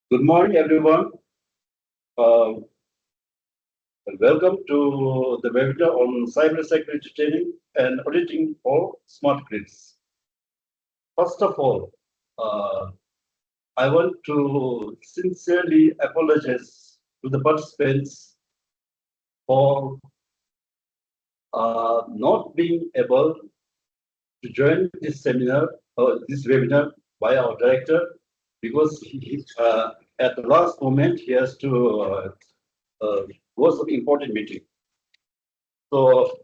Good morning, everyone. Uh, Welcome to the webinar on cybersecurity training and auditing for smart grids. First of all, I want to sincerely apologize to the participants for not being able to join this seminar or this webinar by our director because at the last moment he has to go some important meeting. So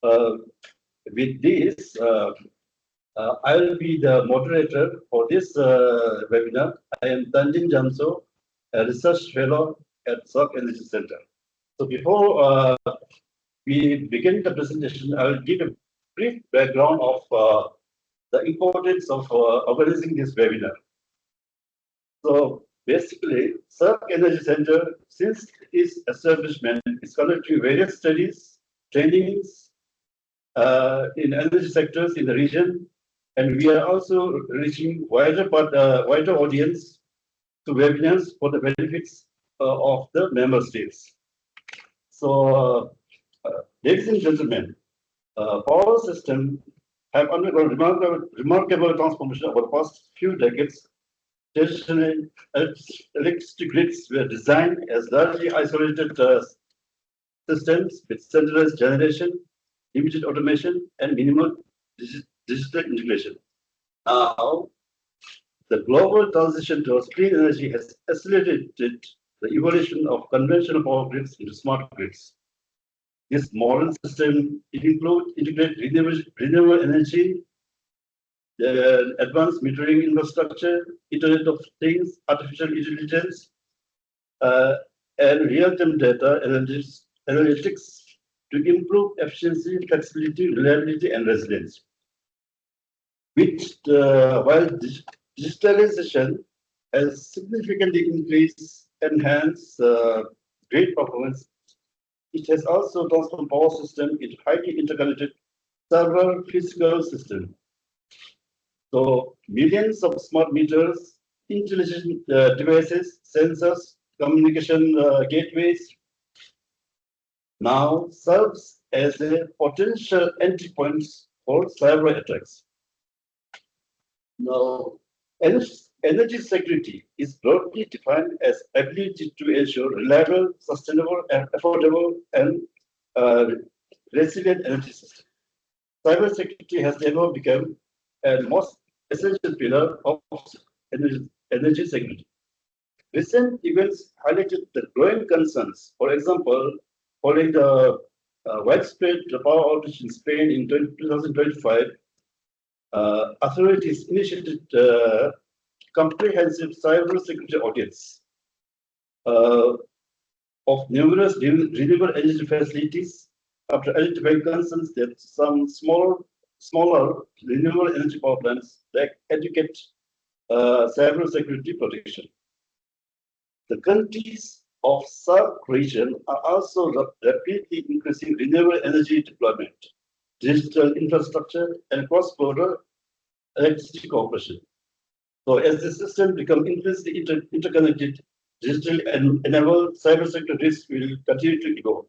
with this, I will be the moderator for this webinar. I am Tanjin Jamso, a research fellow at SAARC Energy Centre. So before we begin the presentation, I will give a brief background of the importance of organizing this webinar. So basically, SAARC Energy Centre, since its establishment, is conducting various studies, trainings in energy sectors in the region, and we are also reaching wider audience to webinars for the benefits of the member states. So, ladies and gentlemen, power systems have undergone remarkable transformation over the past few decades. Traditionally, electricity grids were designed as largely isolated systems with centralized generation, limited automation, and minimal digital integration. Now, the global transition towards clean energy has accelerated the evolution of conventional power grids into smart grids. This modern system integrate renewable energy, advanced metering infrastructure, Internet of Things, artificial intelligence, and real-time data analytics to improve efficiency, flexibility, reliability, and resilience. While digitalization has significantly enhanced grid performance, it has also transformed power system into highly interconnected server physical system. So millions of smart meters, intelligent devices, sensors, communication gateways now serves as a potential entry points for cyber attacks. Now, energy security is broadly defined as ability to ensure reliable, sustainable, and affordable and resilient energy system. Cybersecurity has therefore become a most essential pillar of energy security. Recent events highlighted the growing concerns. For example, following the widespread power outage in Spain in 2025, authorities initiated comprehensive cybersecurity audits of numerous renewable energy facilities after identifying concerns that some smaller renewable energy power plants lack adequate cybersecurity protection. The countries of SAARC region are also rapidly increasing renewable energy deployment, digital infrastructure, and cross-border electricity cooperation. So as the system becomes increasingly interconnected, digitally enabled cybersecurity risks will continue to evolve.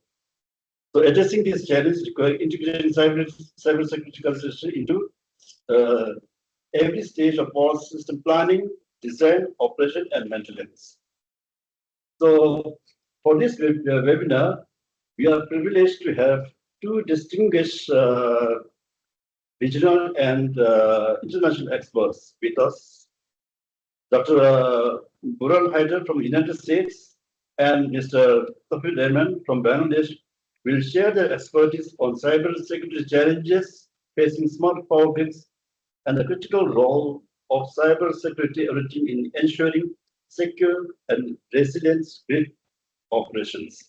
So addressing these challenges requires integrating cybersecurity consideration into every stage of power system planning, design, operation, and maintenance. So for this webinar, we are privileged to have two distinguished regional and international experts with us. Dr. Burhan Haider from the United States and Mr. Tafid Rahman from Bangladesh will share their expertise on cybersecurity challenges facing smart power grids and the critical role of cybersecurity auditing in ensuring secure and resilient grid operations.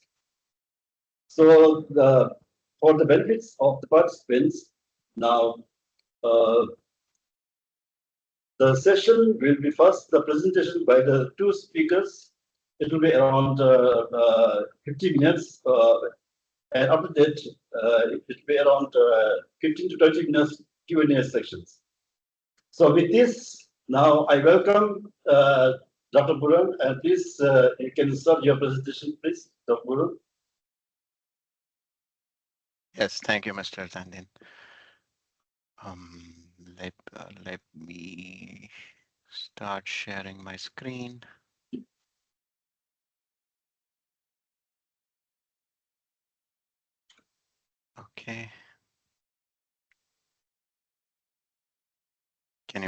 So, for the benefits of the participants, now the session will be first the presentation by the two speakers. It will be around 50 minutes, and after that, it will be around 15 to 20 minutes Q&A sections. So with this, now I welcome Dr. Buran, please, you can start your presentation, please, Dr. Buran. Yes, thank you, Mr. Tandin. Let me start sharing my screen. Okay. Can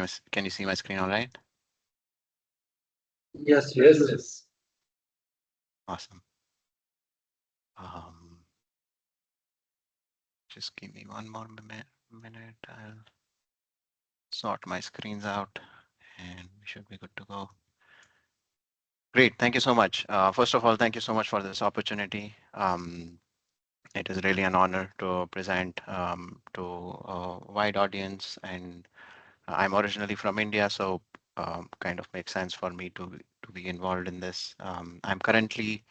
you see my screen all right? Yes, yes. Awesome. Um, just give me one more minute. I'll sort my screens out and we should be good to go. Great. Thank you so much. First of all, thank you so much for this opportunity. It is really an honor to present to a wide audience, and I'm originally from India, so kind of makes sense for me to be involved in this. I'm currently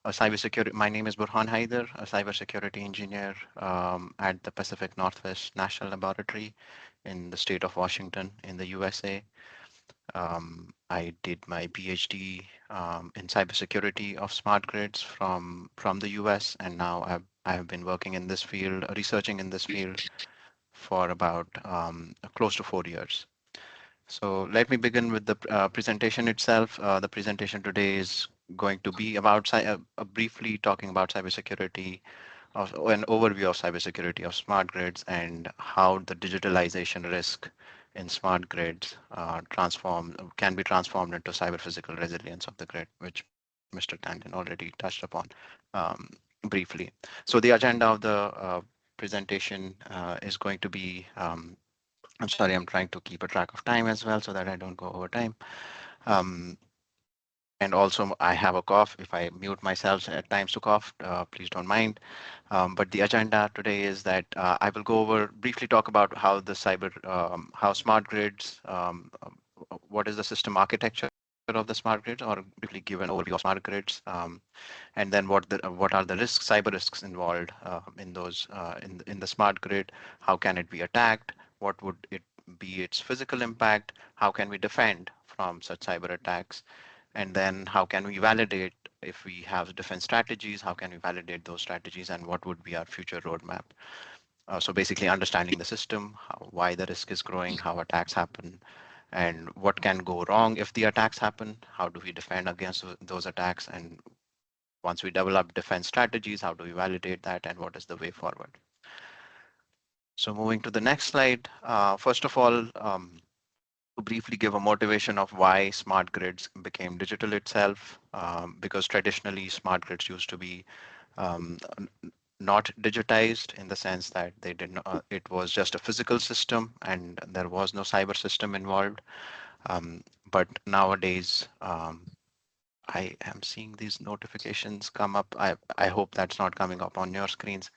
a cybersecurity. My name is Burhan Haider, a cybersecurity engineer at the Pacific Northwest National Laboratory in the state of Washington in the USA. I did my PhD in cybersecurity of smart grids from the US, and now I have been working in this field, researching in this field for about close to 4 years. So let me begin with the presentation itself. The presentation today is going to be about briefly talking about cybersecurity, an overview of cybersecurity of smart grids and how the digitalization risk in smart grids can be transformed into cyber physical resilience of the grid, which Mr. Tandon already touched upon um, briefly. So the agenda of the presentation is going to be I'm sorry, I'm trying to keep a track of time as well so that I don't go over time. Um, and also, I have a cough. If I mute myself at times to cough, please don't mind. But the agenda today is that I will go over, briefly talk about how how smart grids, what is the system architecture of the smart grids, or briefly give an overview of smart grids, and then what are the risks, cyber risks involved in those in the smart grid? How can it be attacked? What would it be its physical impact? How can we defend from such cyber attacks? And then how can we validate if we have defense strategies? How can we validate those strategies, and what would be our future roadmap? So basically understanding the system, why the risk is growing, how attacks happen, and what can go wrong if the attacks happen. How do we defend against those attacks? And once we develop defense strategies, how do we validate that, and what is the way forward? So moving to the next slide, first of all, to briefly give a motivation of why smart grids became digital itself, because traditionally smart grids used to be not digitized in the sense that they did not, it was just a physical system and there was no cyber system involved. But nowadays, I am seeing these notifications come up. I hope that's not coming up on your screens.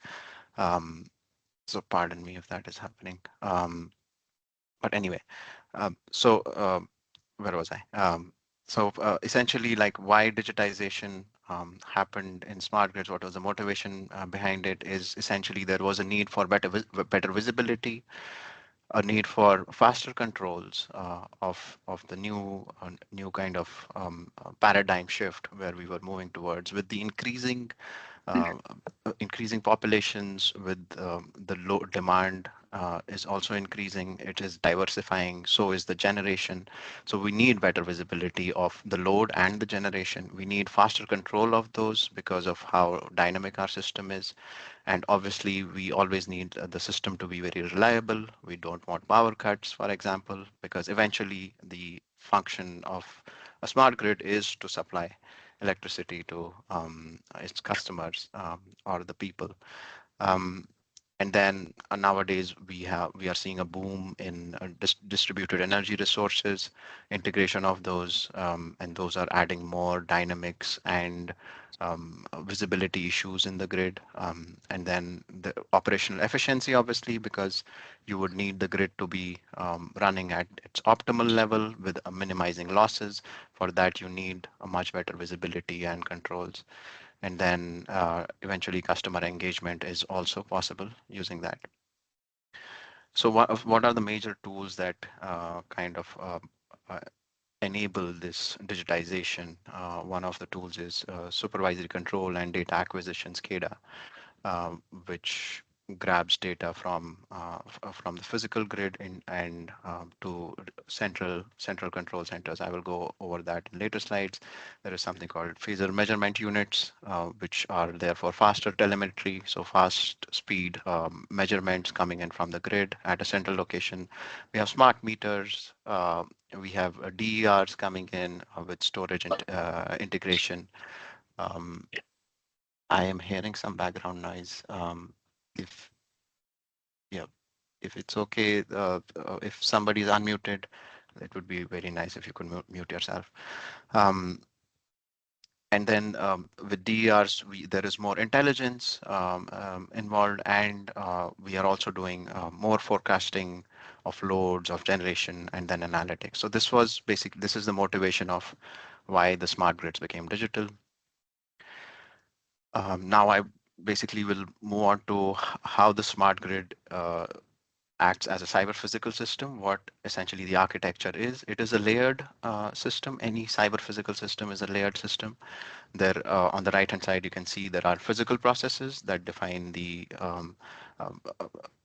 Um, so pardon me if that is happening. But anyway, where was I? Essentially, like why digitization happened in smart grids, what was the motivation behind it is essentially there was a need for better visibility, a need for faster controls of the new kind of paradigm shift where we were moving towards with the uh, increasing populations with the low demand is also increasing. It is diversifying. So is the generation. So we need better visibility of the load and the generation. We need faster control of those because of how dynamic our system is. And obviously, we always need the system to be very reliable. We don't want power cuts, for example, because eventually the function of a smart grid is to supply electricity to its customers or the people. Um, and then nowadays we are seeing a boom in distributed energy resources, integration of those, and those are adding more dynamics and visibility issues in the grid. And then the operational efficiency, obviously, because you would need the grid to be running at its optimal level with minimizing losses. For that, you need a much better visibility and controls. And then eventually customer engagement is also possible using that. So what are the major tools that kind of enable this digitization, one of the tools is supervisory control and data acquisition SCADA, which grabs data from the physical grid and to central control centers. I will go over that in later slides. There is something called phaser measurement units, which are there for faster telemetry, so fast speed measurements coming in from the grid at a central location. We have smart meters. We have DERs coming in with storage integration. Um, I am hearing some background noise. If yeah, if it's okay, if somebody is unmuted, it would be very nice if you could mute yourself. Um, and then with DERs, there is more intelligence involved, and we are also doing more forecasting of loads, of generation, and then analytics. So this is the motivation of why the smart grids became digital. Now I basically will move on to how the smart grid acts as a cyber physical system. What essentially the architecture is, it is a layered system. Any cyber physical system is a layered system. There on the right hand side, you can see there are physical processes that define the um, uh,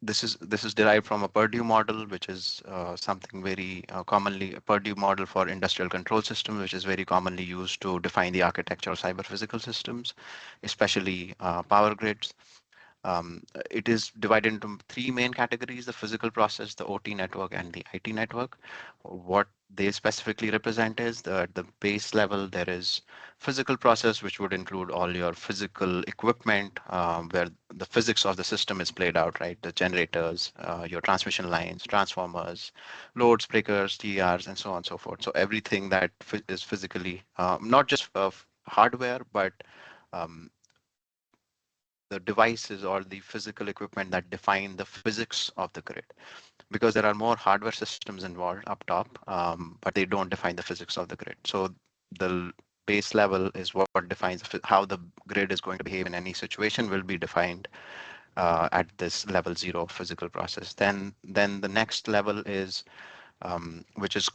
this is derived from a Purdue model, which is something very commonly a Purdue model for industrial control systems, which is very commonly used to define the architecture of cyber physical systems, especially power grids. It is divided into three main categories: the physical process, the OT network, and the IT network. What they specifically represent is the base level. There is physical process, which would include all your physical equipment, where the physics of the system is played out, right? The generators, your transmission lines, transformers, loads, breakers, TRs, and so on and so forth. So everything that is physically, not just hardware, but um, the devices or the physical equipment that define the physics of the grid, because there are more hardware systems involved up top, but they don't define the physics of the grid. So the base level is what defines how the grid is going to behave in any situation will be defined at this level 0 physical process. Then the next level is which is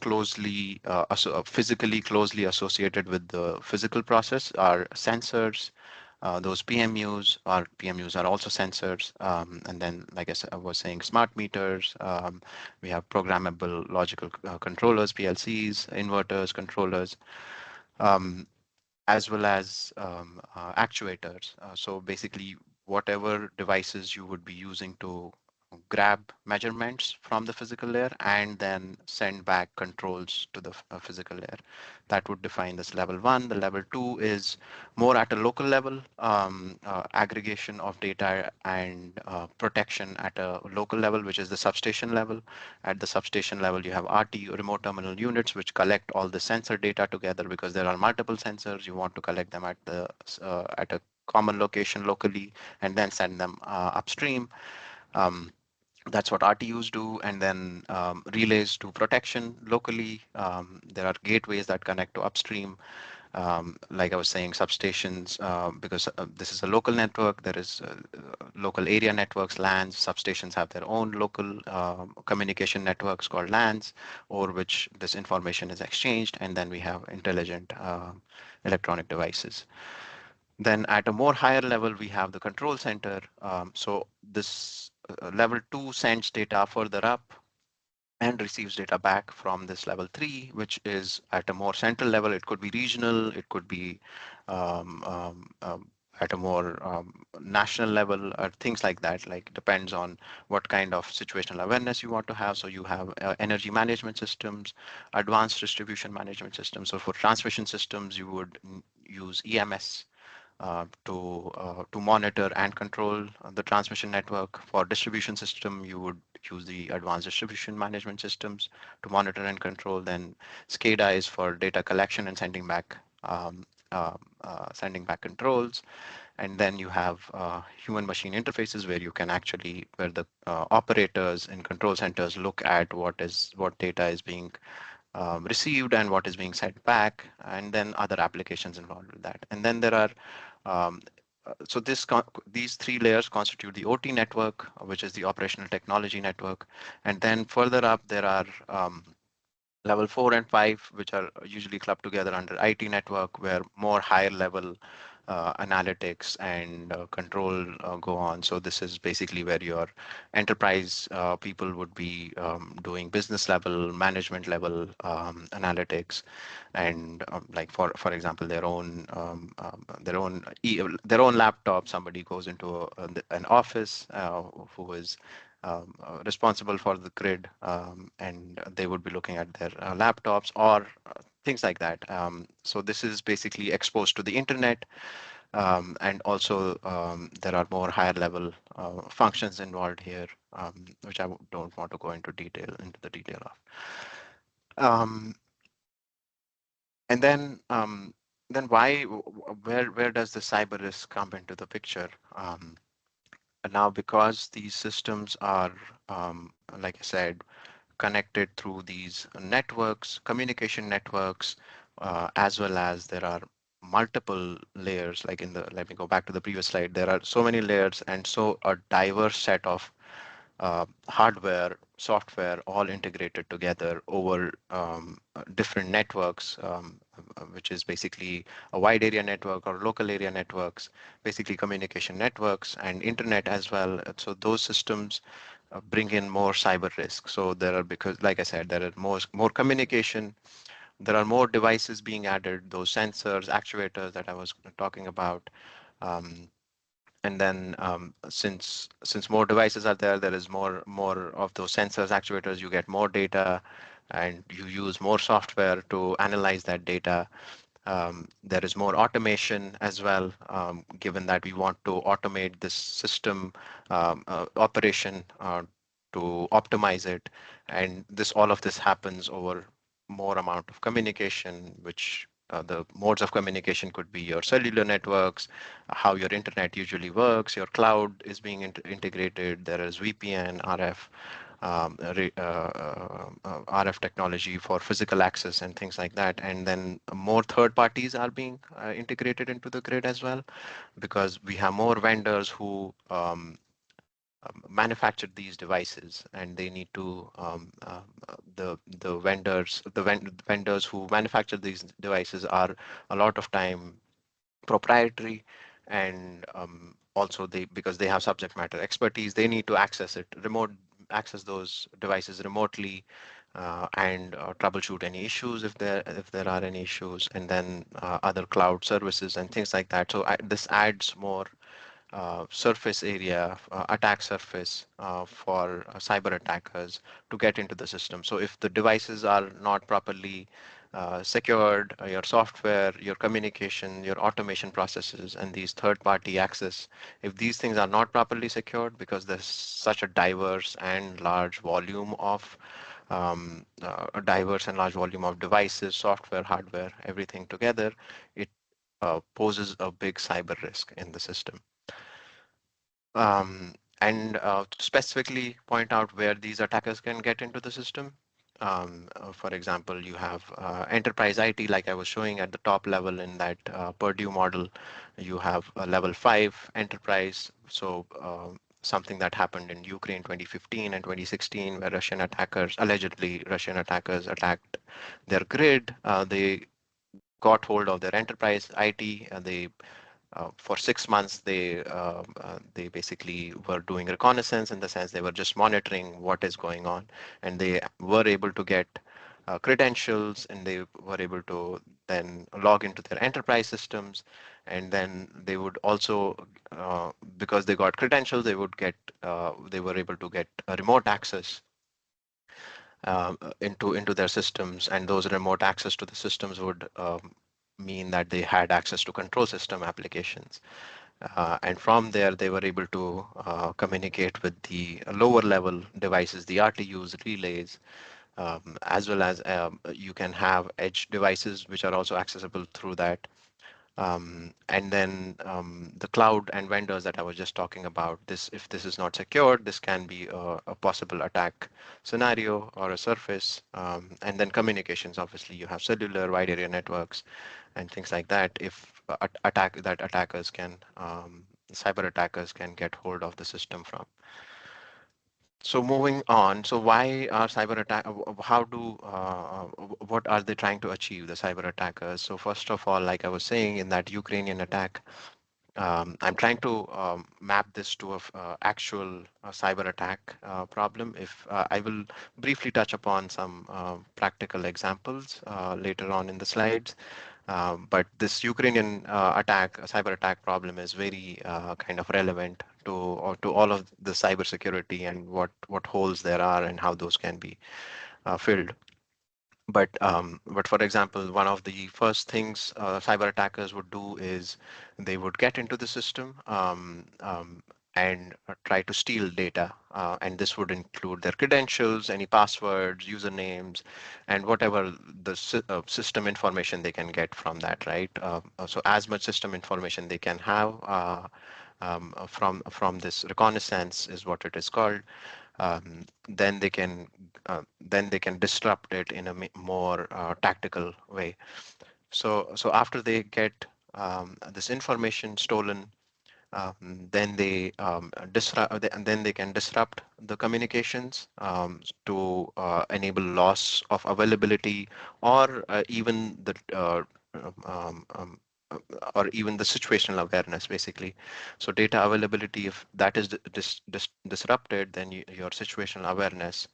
physically closely associated with the physical process, are sensors. Those PMUs are also sensors. And then, like I was saying, smart meters. We have programmable logical controllers, PLCs, inverters, controllers, um, as well as actuators. So basically, whatever devices you would be using to grab measurements from the physical layer and then send back controls to the physical layer. That would define this level 1. The level 2 is more at a local level, aggregation of data and protection at a local level, which is the substation level. At the substation level, you have RT, remote terminal units, which collect all the sensor data together, because there are multiple sensors. You want to collect them at a common location locally and then send them upstream. Um, that's what RTUs do, and then relays to protection locally. There are gateways that connect to upstream. Like I was saying, substations, because this is a local network, there is local area networks, LANs. Substations have their own local communication networks called LANs, over which this information is exchanged, and then we have intelligent electronic devices. Then at a more higher level, we have the control center. So this level 2 sends data further up and receives data back from this level 3, which is at a more central level. It could be regional, it could be um, um, um, at a more national level, or things like that. Like, depends on what kind of situational awareness you want to have. So you have energy management systems, advanced distribution management systems. So for transmission systems, you would use EMS to monitor and control the transmission network. For distribution system, you would use the advanced distribution management systems to monitor and control. Then SCADA is for data collection and sending back controls. And then you have human machine interfaces, where you can actually, where the operators in control centers look at what data is being received and what is being sent back, and then other applications involved with that. And then there are um, so these three layers constitute the OT network, which is the operational technology network. And then further up, there are Level 4 and 5, which are usually clubbed together under IT network, where more higher level analytics and control go on. So this is basically where your enterprise people would be doing business level, management level analytics, and like for example, their own laptop. Somebody goes into an office who is responsible for the grid, and they would be looking at their laptops or things like that. So this is basically exposed to the internet, and also there are more higher level functions involved here, which I don't want to go into the detail of. And then where does the cyber risk come into the picture? Now, because these systems are, like I said, connected through these networks, communication networks, as well as there are multiple layers. Like let me go back to the previous slide. There are so many layers and so a diverse set of hardware, software, all integrated together over different networks, which is basically a wide area network or local area networks, basically communication networks and internet as well. So those systems bring in more cyber risk. So there are, because like I said, there are more communication, there are more devices being added, those sensors, actuators that I was talking about. Um, and then since more devices are there, there is more of those sensors, actuators. You get more data, and you use more software to analyze that data. There is more automation as well, given that we want to automate this system operation to optimize it. And all of this happens over more amount of communication, which the modes of communication could be your cellular networks, how your internet usually works, your cloud is being integrated. There is VPN, RF, RF technology for physical access and things like that. And then more third parties are being integrated into the grid as well, because we have more vendors who manufacture these devices, and they need to the vendors who manufacture these devices are a lot of time proprietary, and also because they have subject matter expertise, they need to access those devices remotely, and troubleshoot any issues if there are any issues, and then other cloud services and things like that. So this adds more surface area, attack surface for cyber attackers to get into the system. So if the devices are not properly secured, your software, your communication, your automation processes, and these third-party access, if these things are not properly secured, because there's such a diverse and large volume of devices, software, hardware, everything together, it poses a big cyber risk in the system. And to specifically point out where these attackers can get into the system. For example, you have enterprise IT, like I was showing at the top level in that Purdue model. You have a level 5 enterprise. So something that happened in Ukraine 2015 and 2016, where allegedly Russian attackers attacked their grid. They got hold of their enterprise IT. They for 6 months, they basically were doing reconnaissance, in the sense they were just monitoring what is going on, and they were able to get credentials, and they were able to then log into their enterprise systems, and then they would also, because they got credentials, they were able to get a remote access into their systems, and those remote access to the systems would mean that they had access to control system applications. And from there, they were able to communicate with the lower level devices, the RTUs, relays, as well as you can have edge devices, which are also accessible through that. And then the cloud and vendors that I was just talking about, if this is not secured, this can be a possible attack scenario or a surface. And then communications, obviously, you have cellular, wide area networks, and things like that. If cyber attackers can get hold of the system from. So moving on, so why are cyber attack? What are they trying to achieve, the cyber attackers? So first of all, like I was saying, in that Ukrainian attack, I'm trying to map this to a actual cyber attack problem. If I will briefly touch upon some practical examples later on in the slides. But this Ukrainian cyber attack problem is very kind of relevant to all of the cybersecurity and what holes there are and how those can be filled. But for example, one of the first things cyber attackers would do is they would get into the system and try to steal data. And this would include their credentials, any passwords, usernames, and whatever the system information they can get from that, right? So as much system information they can have from this reconnaissance is what it is called. Then they can disrupt it in a more tactical way. So after they get this information stolen, then they disrupt, and then they can disrupt the communications to enable loss of availability or even the um, um, or even the situational awareness, basically. So data availability, if that is disrupted, then your situational awareness,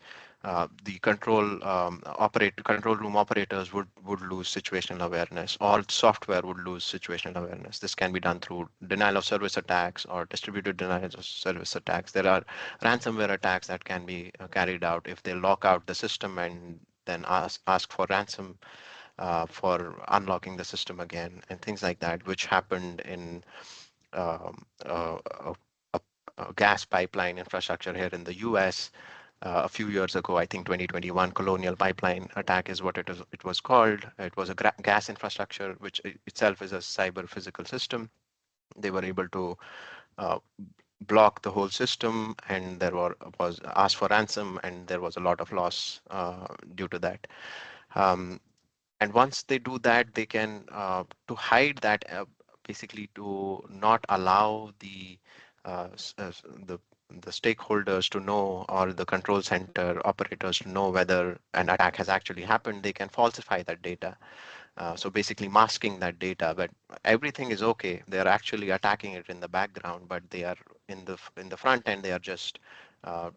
the control room operators would lose situational awareness, or software would lose situational awareness. This can be done through denial of service attacks or distributed denial of service attacks. There are ransomware attacks that can be carried out if they lock out the system and then ask for ransom for unlocking the system again, and things like that, which happened in um, uh, a, a, a gas pipeline infrastructure here in the US a few years ago. I think 2021 Colonial Pipeline attack is what it was called. It was a gas infrastructure, which itself is a cyber physical system. They were able to uh, block the whole system, and was asked for ransom, and there was a lot of loss due to that. Um, and once they do that, they can to hide that, basically to not allow the stakeholders to know, or the control center operators to know whether an attack has actually happened. They can falsify that data, so basically masking that data, but everything is okay. They're actually attacking it in the background, but they are in the front end. They are just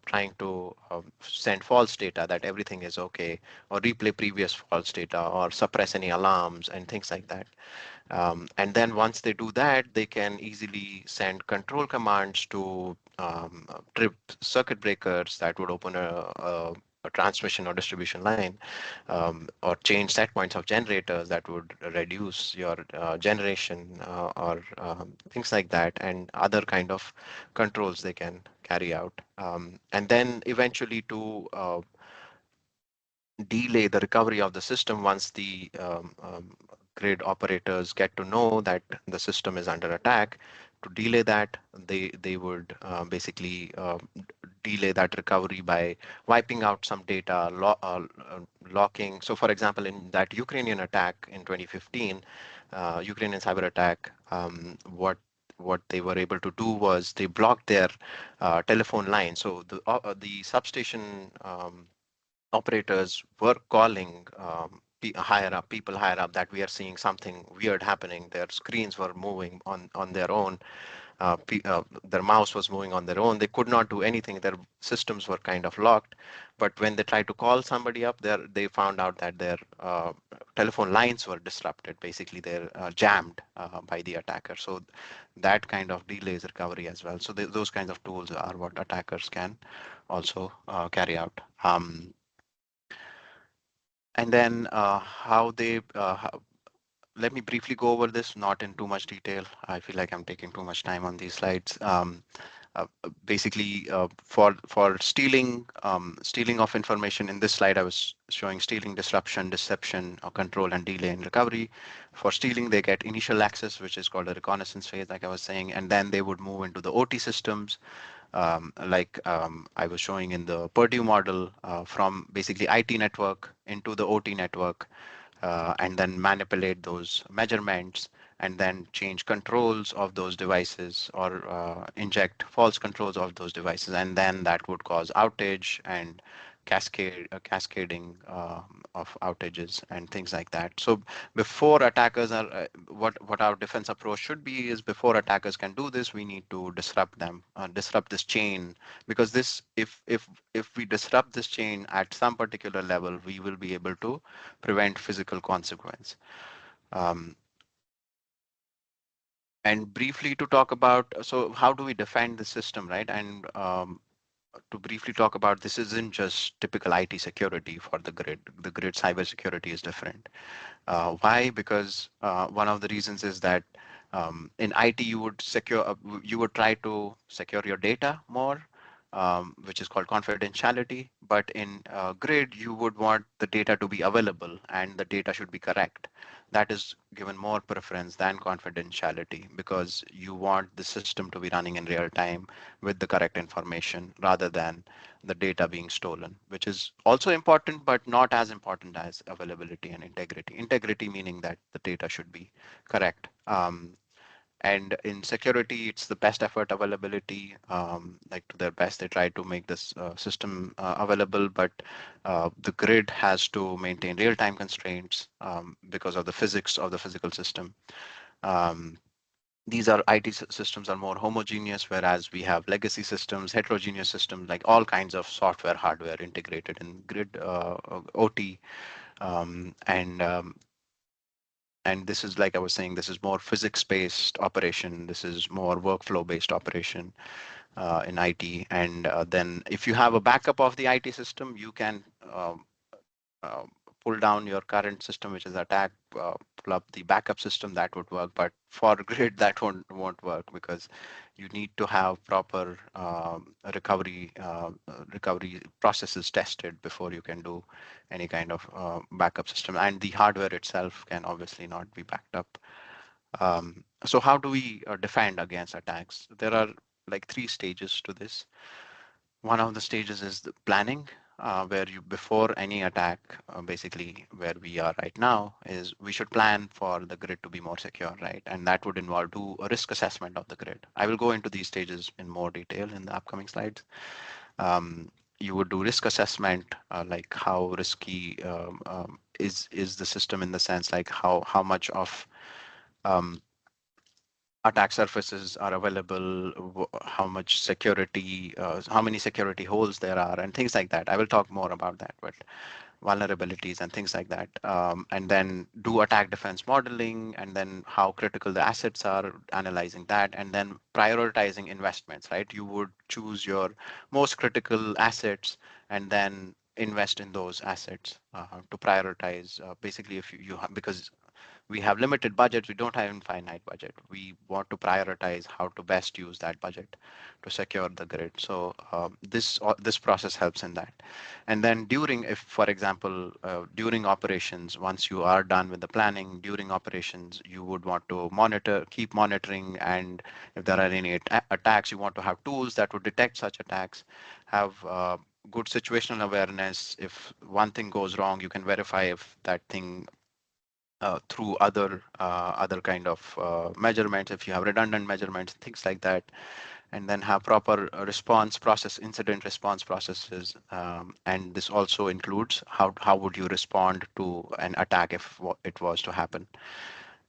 trying to send false data that everything is okay, or replay previous false data, or suppress any alarms and things like that. And then once they do that, they can easily send control commands to trip circuit breakers that would open a transmission or distribution line, or change set points of generators that would reduce your generation, or things like that, and other kind of controls they can carry out. And then eventually to delay the recovery of the system, once the grid operators get to know that the system is under attack, to delay that, they would basically delay that recovery by wiping out some data, locking. So for example, in that Ukrainian attack in 2015, Ukrainian cyber attack, what they were able to do was they blocked their telephone line. So the substation operators were calling people higher up, that we are seeing something weird happening. Their screens were moving on their own. Their mouse was moving on their own. They could not do anything. Their systems were kind of locked. But when they tried to call somebody up there, they found out that their telephone lines were disrupted. Basically, they're jammed by the attacker. So that kind of delays recovery as well. So those kinds of tools are what attackers can also carry out. And then let me briefly go over this, not in too much detail. I feel like I'm taking too much time on these slides. Basically, for stealing of information, in this slide I was showing stealing, disruption, deception, or control, and delay in recovery. For stealing, they get initial access, which is called a reconnaissance phase, like I was saying, and then they would move into the OT systems, I was showing in the Purdue model, from basically IT network into the OT network, and then manipulate those measurements and then change controls of those devices or inject false controls of those devices, and then that would cause outage and cascading of outages and things like that. So before attackers are what our defense approach should be is, before attackers can do this, we need to disrupt them, disrupt this chain, because this if we disrupt this chain at some particular level, we will be able to prevent physical consequence. And briefly to talk about, so how do we defend the system, right? And to briefly talk about, this isn't just typical IT security for the grid. The grid cybersecurity is different. Why? Because one of the reasons is that in IT you would try to secure your data more, which is called confidentiality. But in grid, you would want the data to be available and the data should be correct. That is given more preference than confidentiality, because you want the system to be running in real time with the correct information rather than the data being stolen, which is also important, but not as important as availability and integrity. Integrity meaning that the data should be correct. And in security, it's the best effort availability. Like to their best, they try to make this system available, but the grid has to maintain real-time constraints because of the physics of the physical system. Um, these are IT systems are more homogeneous, whereas we have legacy systems, heterogeneous systems, like all kinds of software, hardware integrated in grid OT. And this is, like I was saying, this is more physics-based operation. This is more workflow-based operation in IT. And then if you have a backup of the IT system, you can uh, pull down your current system, which is attack, pull up the backup system, that would work. But for grid, that won't work, because you need to have proper recovery processes tested before you can do any kind of backup system. And the hardware itself can obviously not be backed up. So how do we defend against attacks? There are like 3 stages to this. One of the stages is the planning, where you, before any attack, basically where we are right now, is we should plan for the grid to be more secure, right? And that would involve do a risk assessment of the grid. I will go into these stages in more detail in the upcoming slides. You would do risk assessment, like how risky is the system, in the sense like how much of um, attack surfaces are available, how much security, how many security holes there are, and things like that. I will talk more about that, but vulnerabilities and things like that. And then do attack defense modeling, and then how critical the assets are, analyzing that, and then prioritizing investments, right? You would choose your most critical assets and then invest in those assets to prioritize. Basically, if you have, because we have limited budget, we don't have infinite budget. We want to prioritize how to best use that budget to secure the grid. So this process helps in that. And then during, if for example, during operations, once you are done with the planning, during operations, you would want to keep monitoring, and if there are any attacks, you want to have tools that would detect such attacks, have good situational awareness. If one thing goes wrong, you can verify if that thing through other kind of measurements, if you have redundant measurements, things like that, and then have proper incident response processes. And this also includes how would you respond to an attack if it was to happen.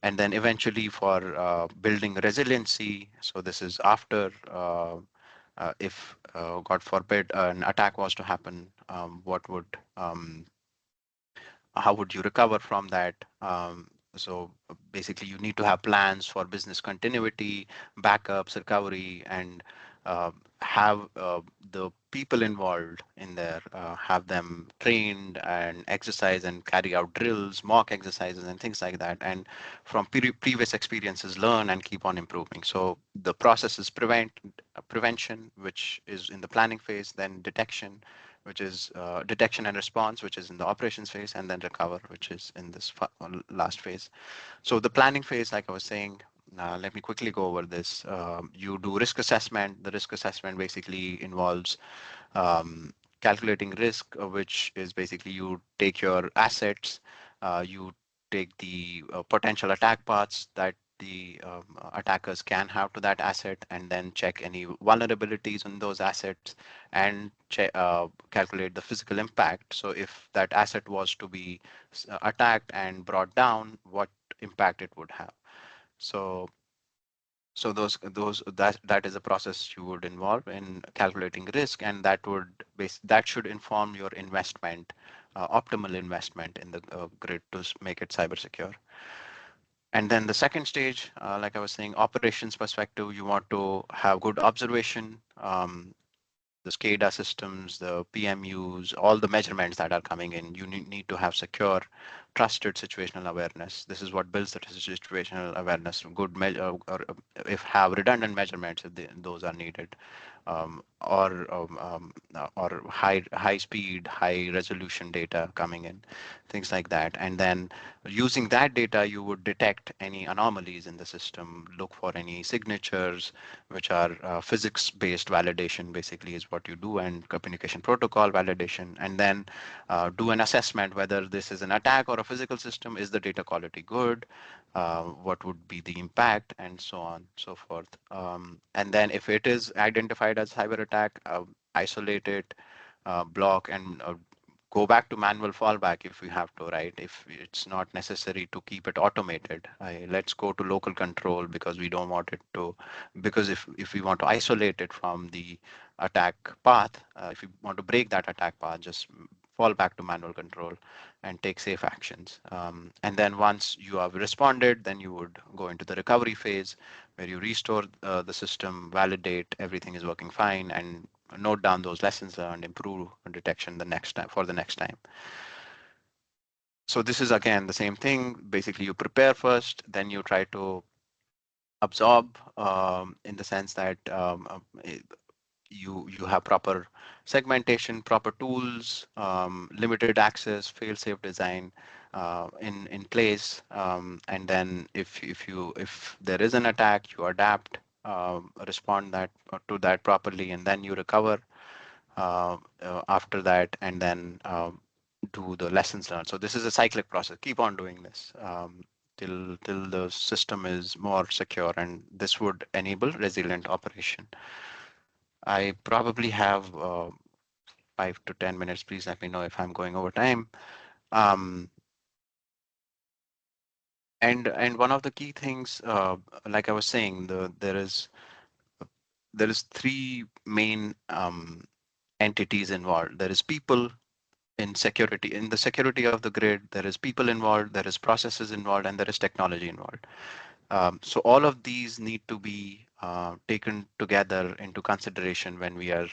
And then eventually for building resiliency, so this is after if God forbid an attack was to happen, what would how would you recover from that? So basically, you need to have plans for business continuity, backups, recovery, and have the people involved in there, have them trained and exercise and carry out drills, mock exercises, and things like that. And from previous experiences, learn and keep on improving. So the process is prevention, which is in the planning phase, then detection, which is detection and response, which is in the operations phase, and then recover, which is in this last phase. So the planning phase, like I was saying, let me quickly go over this. You do risk assessment. The risk assessment basically involves calculating risk, which is basically you take your assets, you take the potential attack paths that the attackers can have to that asset, and then check any vulnerabilities on those assets, and calculate the physical impact. So if that asset was to be attacked and brought down, what impact it would have. So that is a process you would involve in calculating risk, and that should inform your investment, optimal investment in the grid to make it cyber secure. And then the second stage, like I was saying, operations perspective, you want to have good observation, the SCADA systems, the PMUs, all the measurements that are coming in. You need to have secure, trusted situational awareness. This is what builds the situational awareness. Good measure, or if have redundant measurements, if those are needed, or high speed, high resolution data coming in, things like that. And then using that data, you would detect any anomalies in the system, look for any signatures, which are physics-based validation, basically is what you do, and communication protocol validation, and then do an assessment whether this is an attack or a physical system. Is the data quality good? What would be the impact, and so on, so forth. And then if it is identified as cyber attack, isolate it, block, and go back to manual fallback if we have to, right? If it's not necessary to keep it automated, let's go to local control, because we don't want it to, because if we want to isolate it from the attack path, if you want to break that attack path, just fall back to manual control and take safe actions. And then once you have responded, then you would go into the recovery phase, where you restore the system, validate everything is working fine, and note down those lessons learned, improve detection the next time for the next time. So this is again the same thing. Basically, you prepare first, then you try to absorb, in the sense that you have proper segmentation, proper tools, limited access, fail-safe design in place, and then if there is an attack, you adapt, respond to that properly, and then you recover after that, and then do the lessons learned. So this is a cyclic process. Keep on doing this till the system is more secure, and this would enable resilient operation. I probably have 5 to 10 minutes. Please let me know if I'm going over time. And one of the key things, like I was saying, there is three main entities involved. There is people in security. In the security of the grid, there is people involved, there is processes involved, and there is technology involved. So all of these need to be taken together into consideration when we are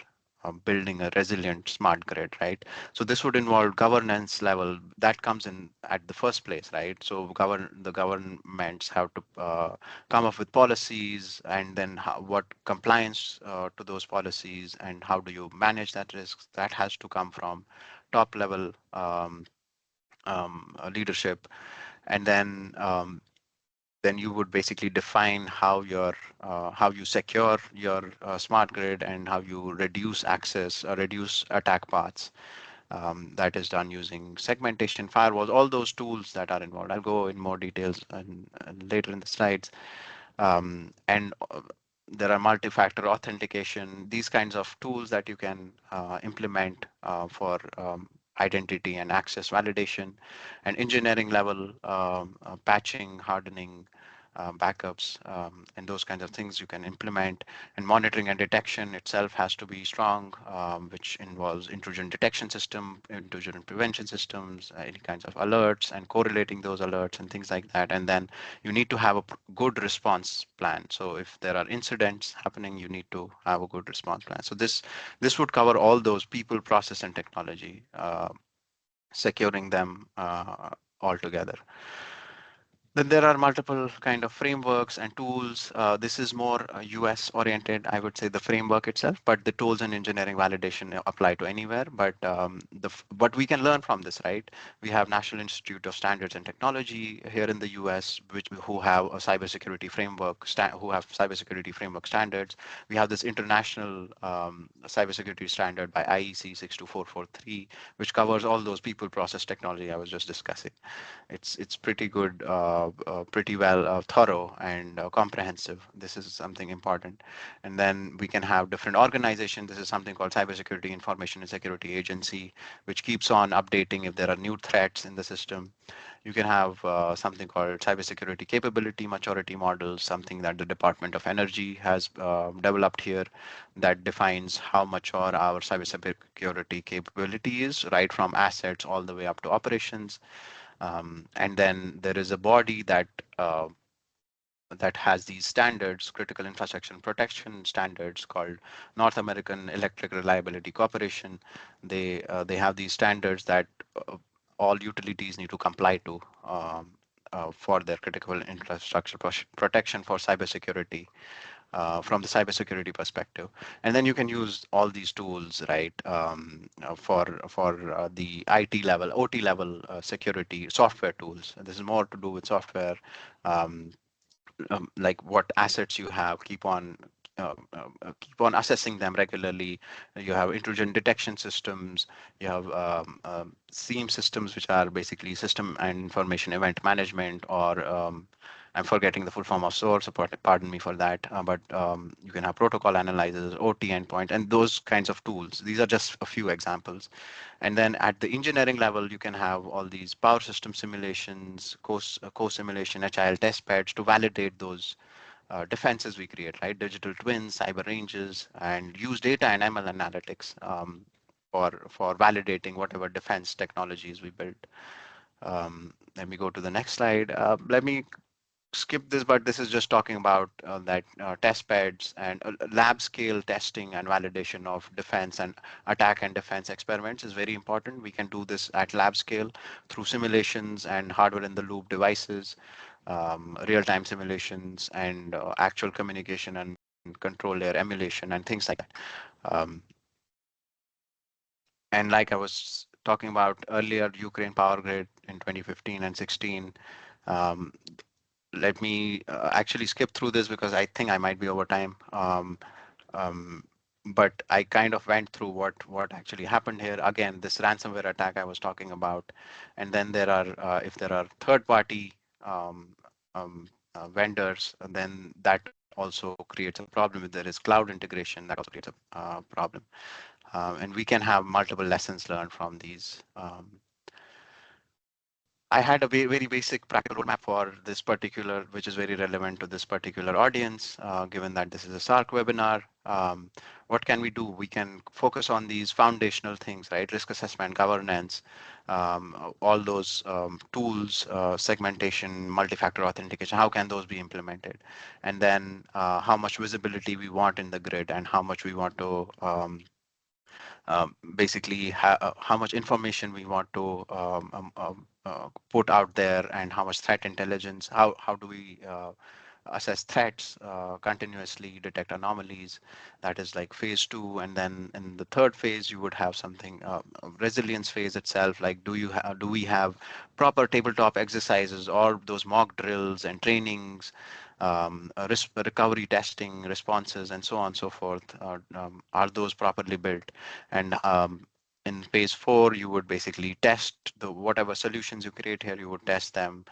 building a resilient smart grid, right? So this would involve governance level that comes in at the first place, right? So the governments have to come up with policies, and then what compliance to those policies, and how do you manage that risk? That has to come from top level leadership, and then you would basically define how you secure your smart grid, and how you reduce access or reduce attack paths. That is done using segmentation, firewalls, all those tools that are involved. I'll go in more details later in the slides. And there are multi-factor authentication, these kinds of tools that you can implement for identity and access validation, and engineering level patching, hardening, backups, and those kinds of things you can implement. And monitoring and detection itself has to be strong, which involves intrusion detection system, intrusion prevention systems, any kinds of alerts, and correlating those alerts and things like that. And then you need to have a good response plan. So if there are incidents happening, you need to have a good response plan. So this would cover all those people, process, and technology, securing them all together. Then there are multiple kind of frameworks and tools. This is more US oriented, I would say, the framework itself, but the tools and engineering validation apply to anywhere. But but we can learn from this, right? We have National Institute of Standards and Technology here in the US, who have a cybersecurity framework, who have cybersecurity framework standards. We have this international cybersecurity standard by IEC 62443, which covers all those people, process, technology I was just discussing. It's pretty good pretty well thorough and comprehensive. This is something important. And then we can have different organizations. This is something called Cybersecurity Information and Security Agency, which keeps on updating if there are new threats in the system. You can have something called cybersecurity capability maturity models, something that the Department of Energy has developed here that defines how mature our cybersecurity capability is, right from assets all the way up to operations. And then there is a body that has these standards, critical infrastructure protection standards called North American Electric Reliability Corporation. They have these standards that all utilities need to comply to for their critical infrastructure protection for cybersecurity. From the cybersecurity perspective, and then you can use all these tools, right, for the IT level, OT level security software tools. This is more to do with software, um, like what assets you have, keep on assessing them regularly. You have intrusion detection systems. You have SIEM systems, which are basically system and information event management, or I'm forgetting the full form of SOAR, so pardon me for that. But you can have protocol analyzers, OT endpoint, and those kinds of tools. These are just a few examples. And then at the engineering level, you can have all these power system simulations, co-simulation, HIL test beds to validate those defenses we create, right? Digital twins, cyber ranges, and use data and ML analytics for validating whatever defense technologies we build. Let me go to the next slide. Let me skip this, but this is just talking about that test beds and lab scale testing and validation of defense and attack and defense experiments is very important. We can do this at lab scale through simulations and hardware in the loop devices, real-time simulations, and actual communication and control layer emulation and things like that. And like I was talking about earlier, Ukraine power grid in 2015 and 16. Let me actually skip through this because I think I might be over time. But I kind of went through what actually happened here. Again, this ransomware attack I was talking about, and then there are if there are third-party vendors, then that also creates a problem. If there is cloud integration, that also creates a problem. And we can have multiple lessons learned from these. I had a very basic practical roadmap for this particular, which is very relevant to this particular audience, given that this is a SAARC webinar. What can we do? We can focus on these foundational things, right? Risk assessment, governance, all those tools, segmentation, multi-factor authentication, how can those be implemented? And then how much visibility we want in the grid and how much we want to basically how much information we want to put out there and how much threat intelligence, how do we assess threats continuously, detect anomalies. That is like phase 2. And then in the third phase, you would have something resilience phase itself, like do we have proper tabletop exercises or those mock drills and trainings, recovery testing responses, and so on and so forth. Are those properly built? And in phase 4, you would basically test whatever solutions you create here, you would test them,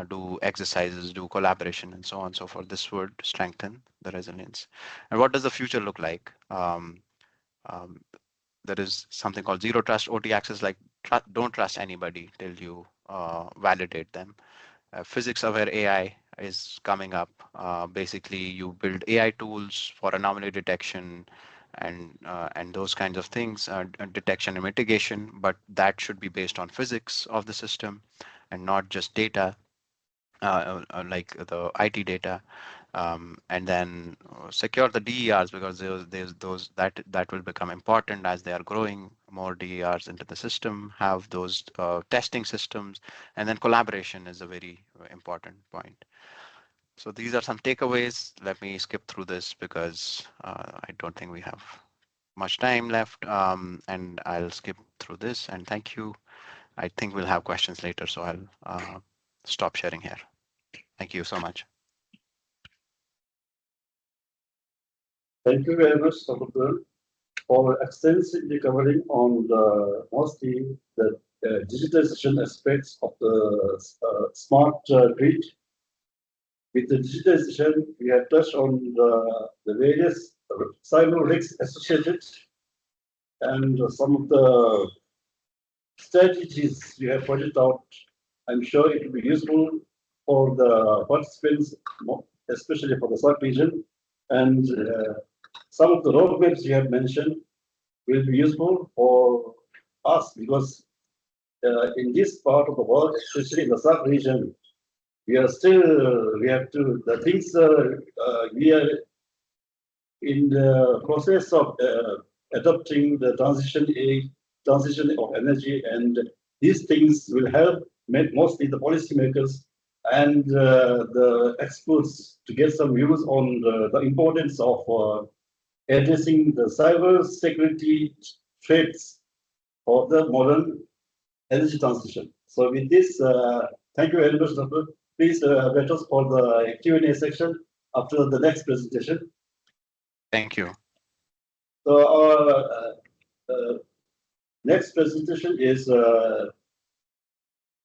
do exercises, do collaboration, and so on and so forth. This would strengthen the resilience. And what does the future look like? There is something called zero trust OT access, like don't trust anybody till you validate them. Physics aware AI is coming up. Basically, you build AI tools for anomaly detection and those kinds of things, detection and mitigation, but that should be based on physics of the system and not just data, like the IT data. And then secure the DERs, because there's those that will become important as they are growing more DERs into the system, have those testing systems, and then collaboration is a very important point. So these are some takeaways. Let me skip through this because I don't think we have much time left, and I'll skip through this, and thank you. I think we'll have questions later, so I'll stop sharing here. Thank you so much. Thank you very much, Dr. for extensively covering on the mostly the digitalization aspects of the smart grid. With the digitalization, we have touched on the various cyber risks associated and some of the strategies you have pointed out. I'm sure it will be useful for the participants, especially for the SAARC region. And some of the roadmaps you have mentioned will be useful for us because in this part of the world, especially in the SAARC region, we have to, the things we are in the process of adopting the transition of energy, and these things will help mostly the policymakers and the experts to get some views on the importance of addressing the cyber security threats for the modern energy transition. So with this, thank you very much, Dr. Please let us for the Q&A section after the next presentation. Thank you. So our next presentation is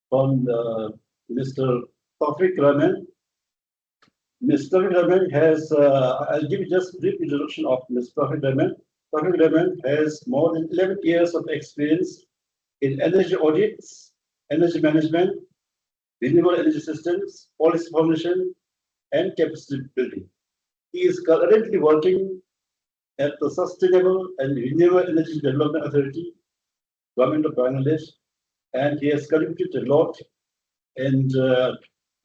from Mr. Tawfiq Rahman. Mr. Tawfiq Rahman has, I'll give you just a brief introduction of Mr. Tawfiq Rahman. Tawfiq Rahman has more than 11 years of experience in energy audits, energy management, renewable energy systems, policy formulation, and capacity building. He is currently working at the Sustainable and Renewable Energy Development Authority, Government of Bangladesh, and he has contributed a lot and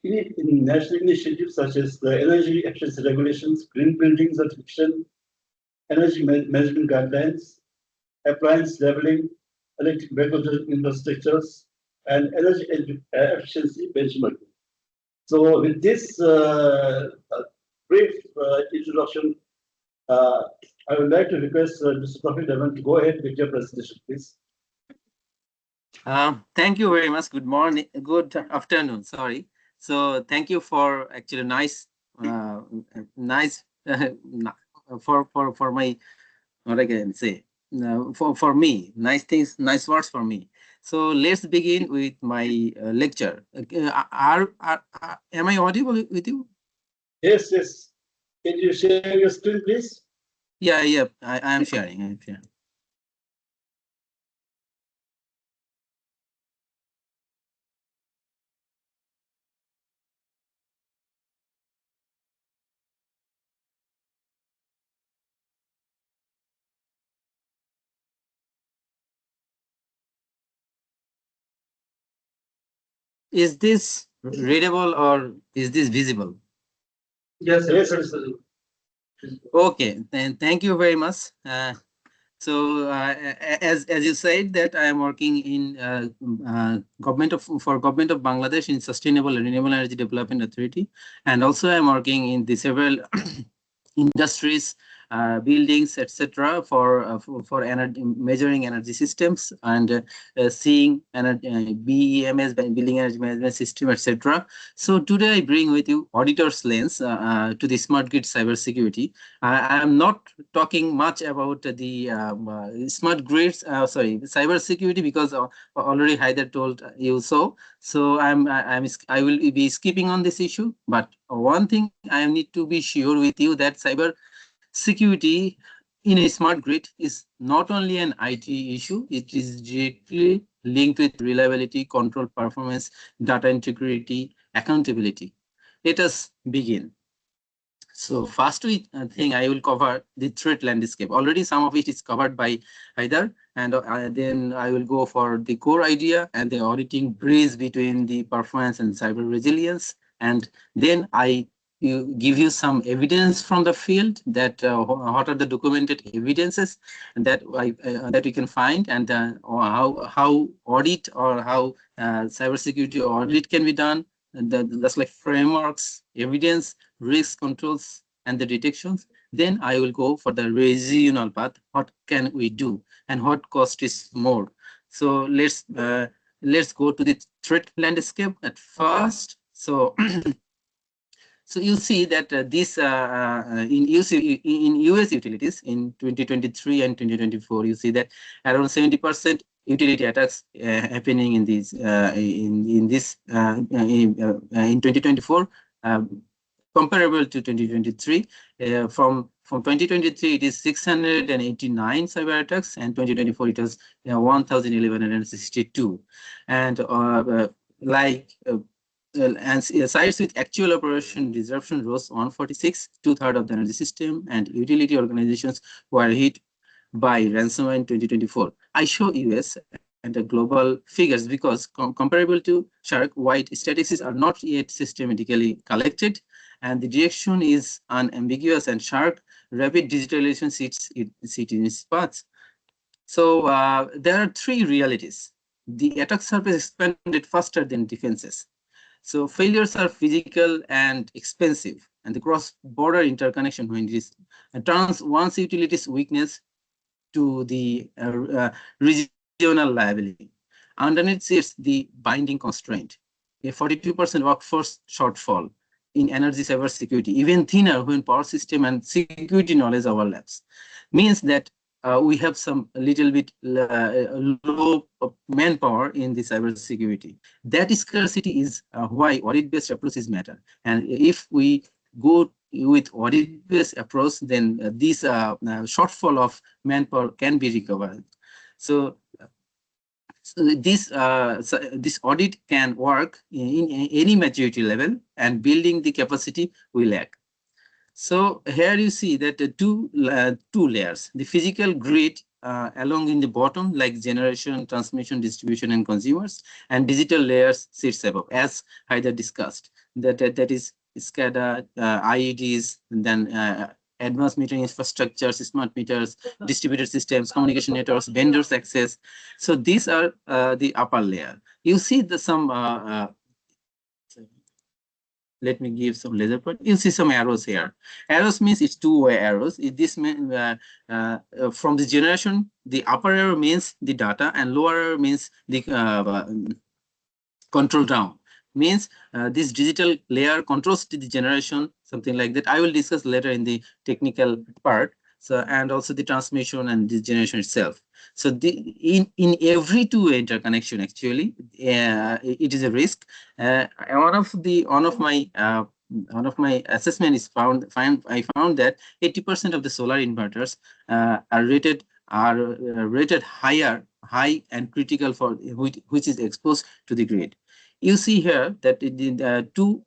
in national initiatives such as the Energy Efficiency Regulations, Green Building Certification, Energy Management Guidelines, Appliance Leveling, Electric Vehicle Infrastructures, and Energy Efficiency Benchmarking. So with this brief introduction, I would like to request Mr. Tawfiq Rahman to go ahead with your presentation, please. Thank you very much. Good morning, good afternoon. Sorry. So thank you for actually nice for my, what I can say, for me, nice things, nice words for me. So let's begin with my lecture. Am I audible with you? Yes, yes. Can you share your screen, please? Yeah, I am sharing. Is this readable or is this visible? Yes, yes, yes. Okay, then thank you very much. So as you said that I am working in Government of Bangladesh in Sustainable and Renewable Energy Development Authority, and also I am working in the several industries, buildings, etc. for energy, measuring energy systems and seeing BEMS, Building Energy Management System, etc. So today I bring with you auditor's lens to the smart grid cybersecurity. I am not talking much about the smart grids, cybersecurity, because already Haider told you so. So I will be skipping on this issue. But one thing I need to be sure with you that cyber security in a smart grid is not only an IT issue, it is directly linked with reliability, control, performance, data integrity, accountability. Let us begin. So first thing I will cover the threat landscape. Already some of it is covered by Haider, and then I will go for the core idea and the auditing bridge between the performance and cyber resilience, and then I give you some evidence from the field that what are the documented evidences that that we can find, and how audit or how cybersecurity audit can be done. That's like frameworks, evidence, risk controls, and the detections. Then I will go for the regional path. What can we do, and what cost is more? So let's go to the threat landscape at first. So so you see that this in US utilities in 2023 and 2024, you see that around 70% utility attacks happening in these in 2024, comparable to 2023. From 2023, it is 689 cyber attacks, and 2024 it was 1,162. And sites with actual operation disruption rose 146, 2/3 of the energy system, and utility organizations were hit by ransomware in 2024. I show US and the global figures because comparable to SAARC-wide statistics are not yet systematically collected, and the direction is unambiguous, and SAARC rapid digitalization sits in its path. So there are three realities. The attack surface expanded faster than defenses. So failures are physical and expensive, and the cross-border interconnection when it is turns one's utilities weakness to the regional liability. Underneath sits the binding constraint, a 42% workforce shortfall in energy cybersecurity, even thinner when power system and security knowledge overlaps, means that we have some little bit low manpower in the cybersecurity. That scarcity is why audit-based approaches matter. And if we go with audit-based approach, then this shortfall of manpower can be recovered. So this audit can work in any maturity level, and building the capacity we lack. So here you see that the two layers, the physical grid along in the bottom, like generation, transmission, distribution, and consumers, and digital layers sits above, as Haider discussed. That is SCADA, IEDs, and then advanced metering infrastructures, smart meters, distributed systems, communication networks, vendors access. So these are the upper layer. You see some. Let me give some laser point. You see some arrows here. Arrows means it's two-way arrows. This means from the generation, the upper arrow means the data, and lower arrow means the control down. Means this digital layer controls the generation, something like that. I will discuss later in the technical part. So, and also the transmission and the generation itself. So in every two-way interconnection, actually, it is a risk. One of my assessment is I found that 80% of the solar inverters are rated high and critical for which is exposed to the grid. You see here that two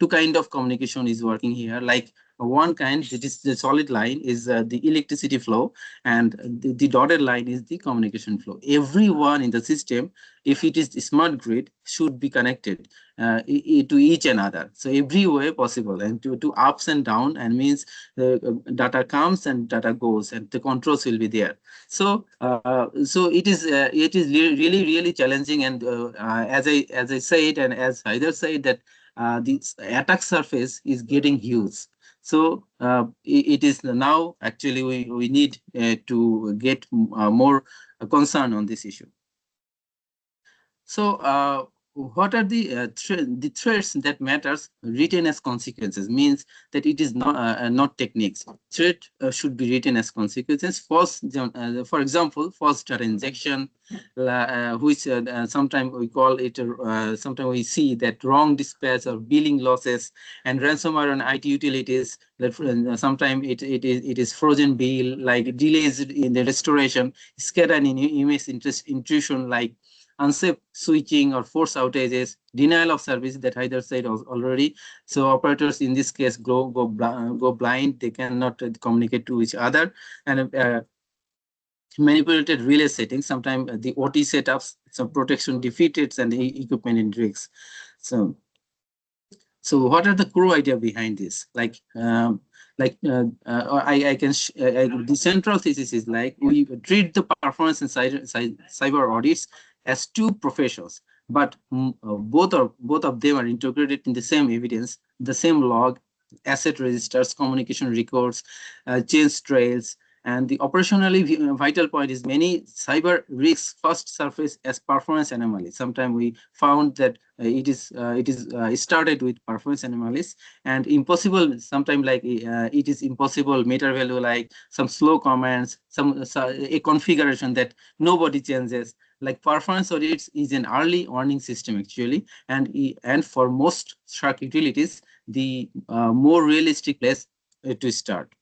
kind of communication is working here. Like one kind, it is the solid line, is the electricity flow, and the dotted line is the communication flow. Everyone in the system, if it is smart grid, should be connected to each another. So every way possible, and to ups and down, and means data comes and data goes, and the controls will be there. So so it is really challenging, and as I said, and as Haider said, that the attack surface is getting huge. So it is now actually we need to get more concern on this issue. So what are the threats that matters written as consequences? Means that it is not techniques. Threat should be written as consequences. First, for example, false data injection, which sometimes we call it. Sometimes we see that wrong dispatch or billing losses, and ransomware on IT utilities. That sometimes it is frozen bill, like delays in the restoration, SCADA and image intrusion, like unsafe switching or force outages, denial of service that Haider said already. So operators in this case go blind. They cannot communicate to each other, and manipulated relay settings. Sometimes the OT setups, some protection defeated, and the equipment in risks. So what are the core idea behind this? I can the central thesis is like we treat the performance and cyber audits as two professions, but both of them are integrated in the same evidence, the same log, asset registers, communication records, change trails, And the operationally vital point is many cyber risks first surface as performance anomalies. Sometimes we found that it started with performance anomalies and impossible. Sometimes like it is impossible meta value, like some slow commands, a configuration that nobody changes. Like performance audits is an early warning system actually, and for most SAARC utilities, the more realistic place to start.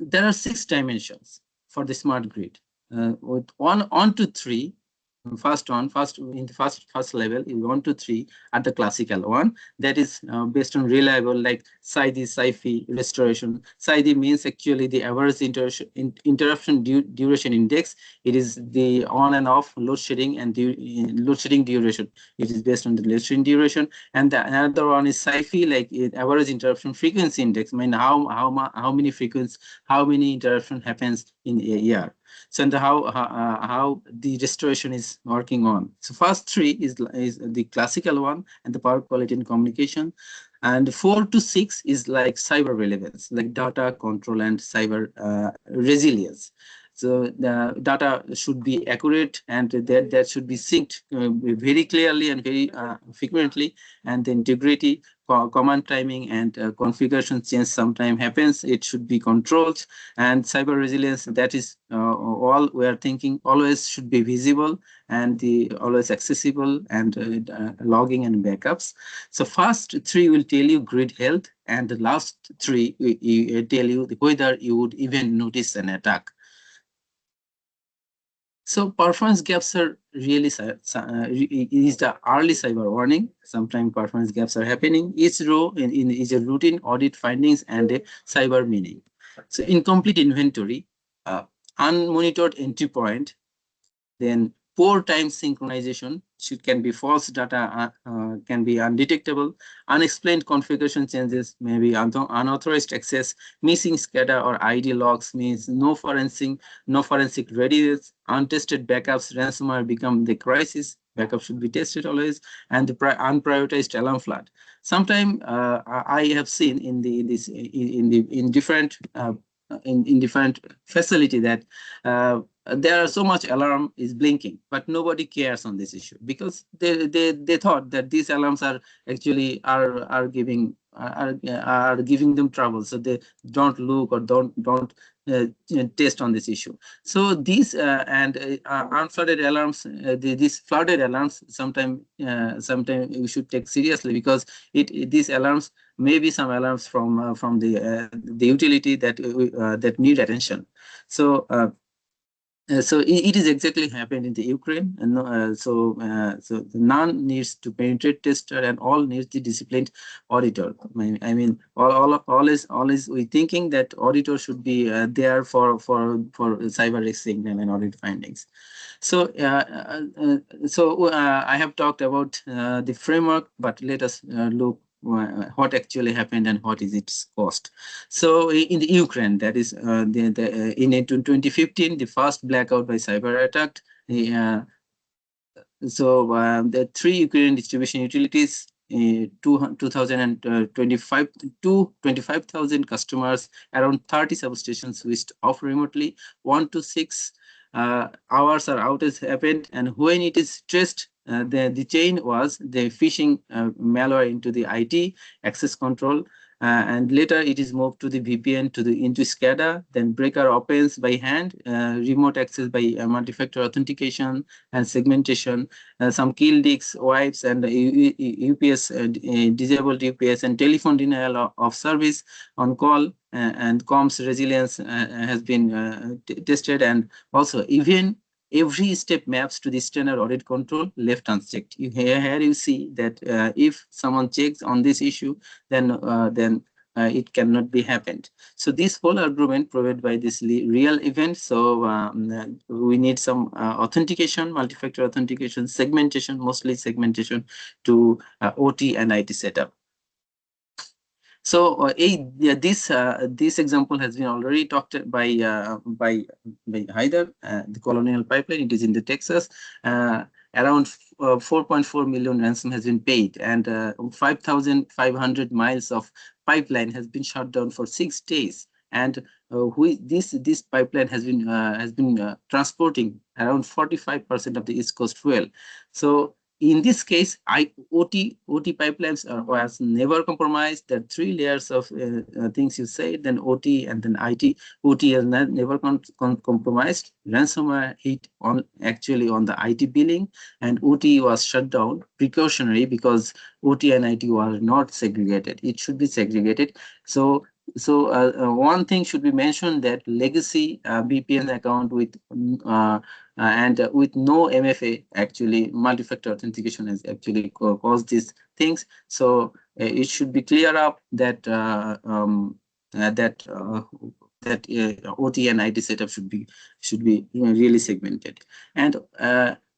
There are 6 dimensions for the smart grid. With 1 to 3, first in the first level is 1 to 3 at the classical one, that is based on reliable, like SAIDI, SAIFI, restoration. SAIDI means actually the average interruption duration index. It is the on and off load shedding and load shedding duration. It is based on the load shedding duration. And the another one is SAIFI, like average interruption frequency index. I mean how many interruption happens in a year. So, and how the restoration is working on. So first 3 is the classical one, and the power quality and communication. And 4 to 6 is like cyber relevance, like data control and cyber resilience. So the data should be accurate, and that should be synced very clearly and very frequently. And the integrity, command timing, and configuration change sometime happens. It should be controlled. And cyber resilience, that is all we are thinking, always should be visible and always accessible, and logging and backups. So first 3 will tell you grid health, and the last 3 will tell you whether you would even notice an attack. So performance gaps are really is the early cyber warning. Sometimes performance gaps are happening. Each row is a routine audit findings and a cyber meaning. So incomplete inventory, unmonitored entry point, then poor time synchronization, can be false data, can be undetectable, unexplained configuration changes, maybe unauthorized access, missing SCADA or ID logs, means no forensic readiness, untested backups, ransomware become the crisis. Backup should be tested always, and the unprioritized alarm flood. Sometimes I have seen in different facility that there are so much alarm is blinking, but nobody cares on this issue because they thought that these alarms are actually are giving them trouble, so they don't look or don't test on this issue. So these unflooded alarms, these flooded alarms, sometimes we should take seriously, because these alarms may be some alarms from the utility that need attention. So so it is exactly happened in the Ukraine, and so none needs to penetrate tester, and all needs the disciplined auditor. I mean, all is we thinking that auditor should be there for cyber risk signal and audit findings. So I have talked about the framework, but let us look what actually happened and what is its cost. So in the Ukraine, that is in 2015, the first blackout by cyber attack. So the 3 Ukrainian distribution utilities, 2025 to 25,000 customers, around 30 substations switched off remotely. 1 to 6 hours or outage happened, and when it is stressed, the chain was the phishing malware into the IT access control, and later it is moved to the VPN into SCADA. Then breaker opens by hand, remote access by multi-factor authentication and segmentation. Some kill disks, wipes, and UPS disabled UPS, and telephone denial of service on call, and comms resilience has been tested, and also even every step maps to the standard audit control left unchecked. Here you see that if someone checks on this issue, then it cannot be happened. So this whole argument provided by this real event. So we need some authentication, multi-factor authentication, segmentation, mostly segmentation to OT and IT setup. So this example has been already talked by Haider, the Colonial Pipeline. It is in the Texas. Around 4.4 million ransom has been paid, and 5,500 miles of pipeline has been shut down for 6 days. and this pipeline has been transporting around 45% of the East Coast fuel. So in this case, OT pipelines was never compromised. There are three layers of things you say, then OT and then IT. OT has never compromised. Ransomware hit actually on the IT billing, and OT was shut down precautionary because OT and IT were not segregated. It should be segregated. So one thing should be mentioned, that legacy VPN account with with no MFA, actually multi-factor authentication has actually caused these things. So it should be clear up that OT and IT setup should be really segmented. And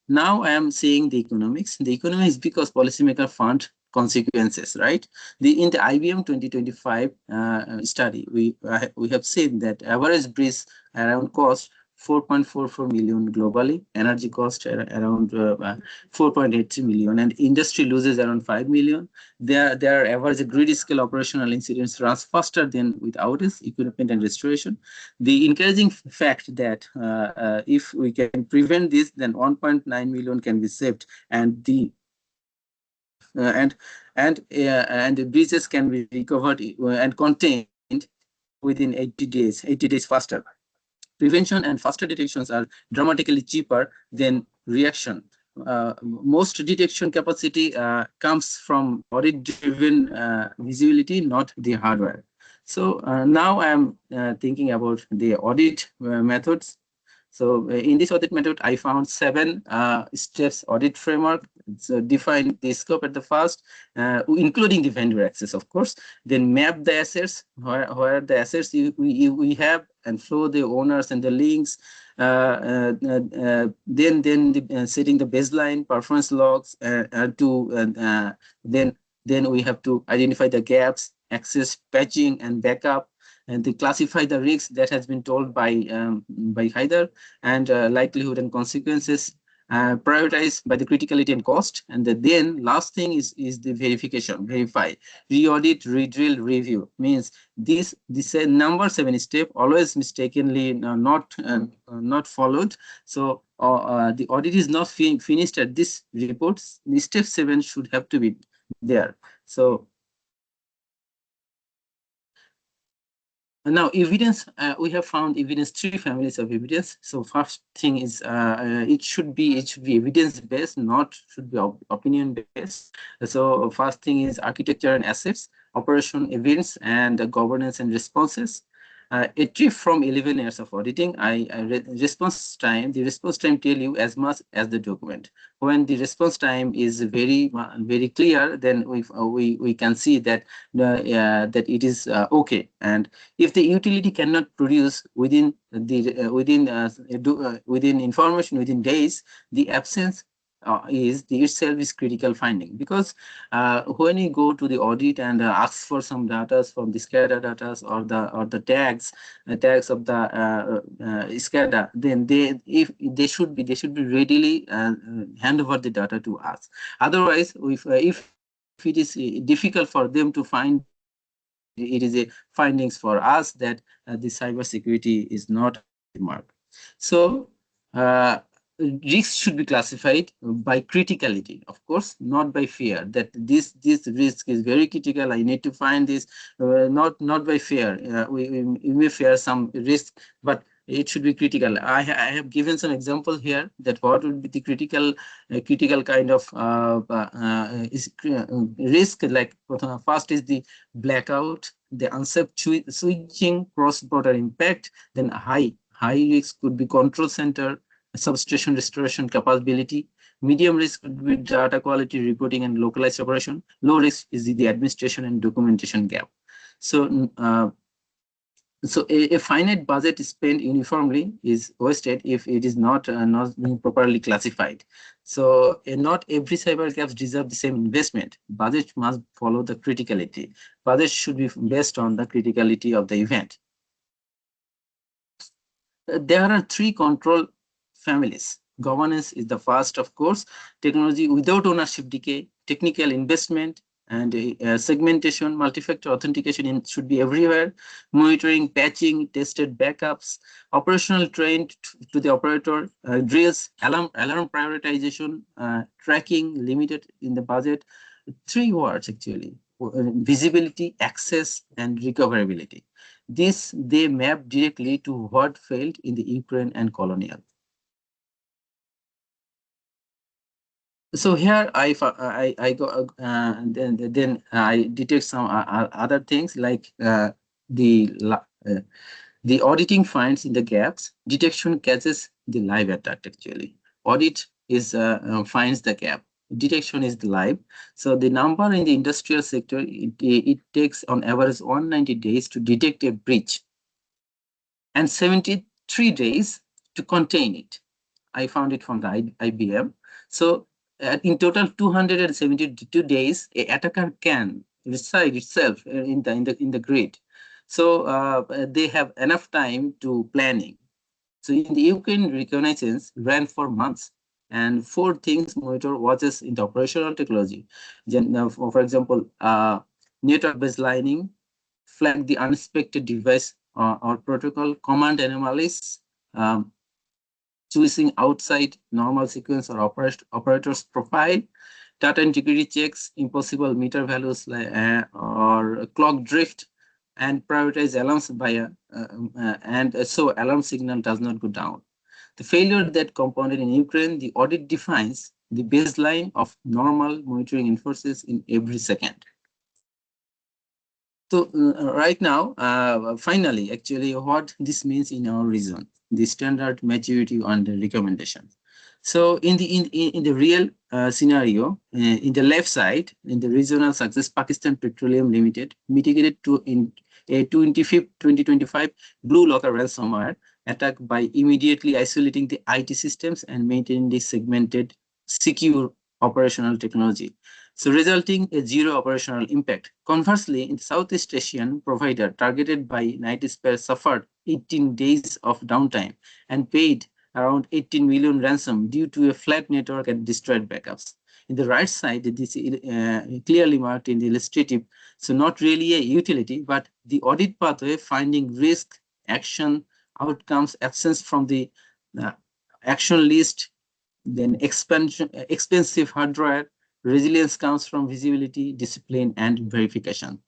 now I am saying the economics. The economics because policymaker fund consequences, right? In the IBM 2025 study, we have seen that average breach around cost 4.44 million globally, energy cost around 4.83 million, and industry loses around 5 million. Their average grid scale operational incidents runs faster than with outage, equipment and restoration. The encouraging fact that if we can prevent this, then 1.9 million can be saved, and the breaches can be recovered and contained within 80 days faster. Prevention and faster detections are dramatically cheaper than reaction. Most detection capacity comes from audit-driven visibility, not the hardware. So now I am thinking about the audit methods. So in this audit method, I found 7 steps audit framework. So define the scope at the first, including the vendor access, of course. Then map the assets, where the assets we have, and flow the owners and the links. Then setting the baseline performance logs then we have to identify the gaps, access, patching, and backup, and to classify the risks that has been told by Haider, and likelihood and consequences, prioritized by the criticality and cost. And then last thing is the verification, verify, re-audit, re-drill, review. Means this number 7 step always mistakenly not followed. So the audit is not finished at this report. The step 7 should have to be there. So now evidence, we have found evidence, 3 families of evidence. So first thing is it should be evidence based, not should be opinion based. So first thing is architecture and assets, operation, events, and governance and responses. A tip from 11 years of auditing, the response time tell you as much as the document. When the response time is very clear, then we can see that that it is okay. And if the utility cannot produce within information within days, the absence itself is critical finding. Because when you go to the audit and ask for some data from the SCADA data or the tags of the SCADA, then they should be readily hand over the data to us. Otherwise, if it is difficult for them to find, it is a findings for us that the cybersecurity is not marked. So risks should be classified by criticality, of course, not by fear. That this risk is very critical, I need to find this, not by fear. We may fear some risk, but it should be critical. I have given some example here that what would be the critical kind of risk. Like first is the blackout, the unsafe switching, cross-border impact. Then high risk could be control center, substation restoration capability. Medium risk could be data quality reporting and localized operation. Low risk is the administration and documentation gap. So so a finite budget spent uniformly is wasted if it is not being properly classified. So not every cyber gaps deserve the same investment. Budget must follow the criticality. Budget should be based on the criticality of the event. There are 3 control families. Governance is the first, of course. Technology without ownership decay, technical investment, and segmentation, multi-factor authentication should be everywhere. Monitoring, patching, tested backups, operational train to the operator, drills, alarm prioritization, tracking, limited in the budget. 3 words actually: visibility, access, and recoverability. This they map directly to what failed in the Ukraine and colonial. So here I go then I detect some other things like the auditing finds in the gaps. Detection catches the live attack actually. Audit is finds the gap. Detection is the live. So the number in the industrial sector, it takes on average 190 days to detect a breach and 73 days to contain it. I found it from the IBM. So in total 272 days, a attacker can reside itself in the grid. So they have enough time to planning. So in the Ukraine, reconnaissance ran for months, and 4 things monitor watches in the operational technology. For example, network baselining, flag the unexpected device or protocol, command anomalies, choosing outside normal sequence or operator's profile, data integrity checks, impossible meter values or clock drift, and prioritize alarms by so alarm signal does not go down. The failure that compounded in Ukraine, the audit defines the baseline of normal monitoring enforces in every second. So right now, finally, actually, what this means in our region, the standard, maturity, and the recommendation. So in the real scenario, in the left side, in the regional success, Pakistan Petroleum Limited mitigated to in a 2025 Blue Locker ransomware attack by immediately isolating the IT systems and maintaining the segmented, secure operational technology, so resulting a zero operational impact. Conversely, in the Southeast Asian provider targeted by Nightspire suffered 18 days of downtime and paid around 18 million ransom due to a flat network and destroyed backups. In the right side, this is clearly marked in the illustrative, so not really a utility, but the audit pathway, finding risk, action, outcomes, absence from the action list, then expensive hardware. Resilience comes from visibility, discipline, and verification.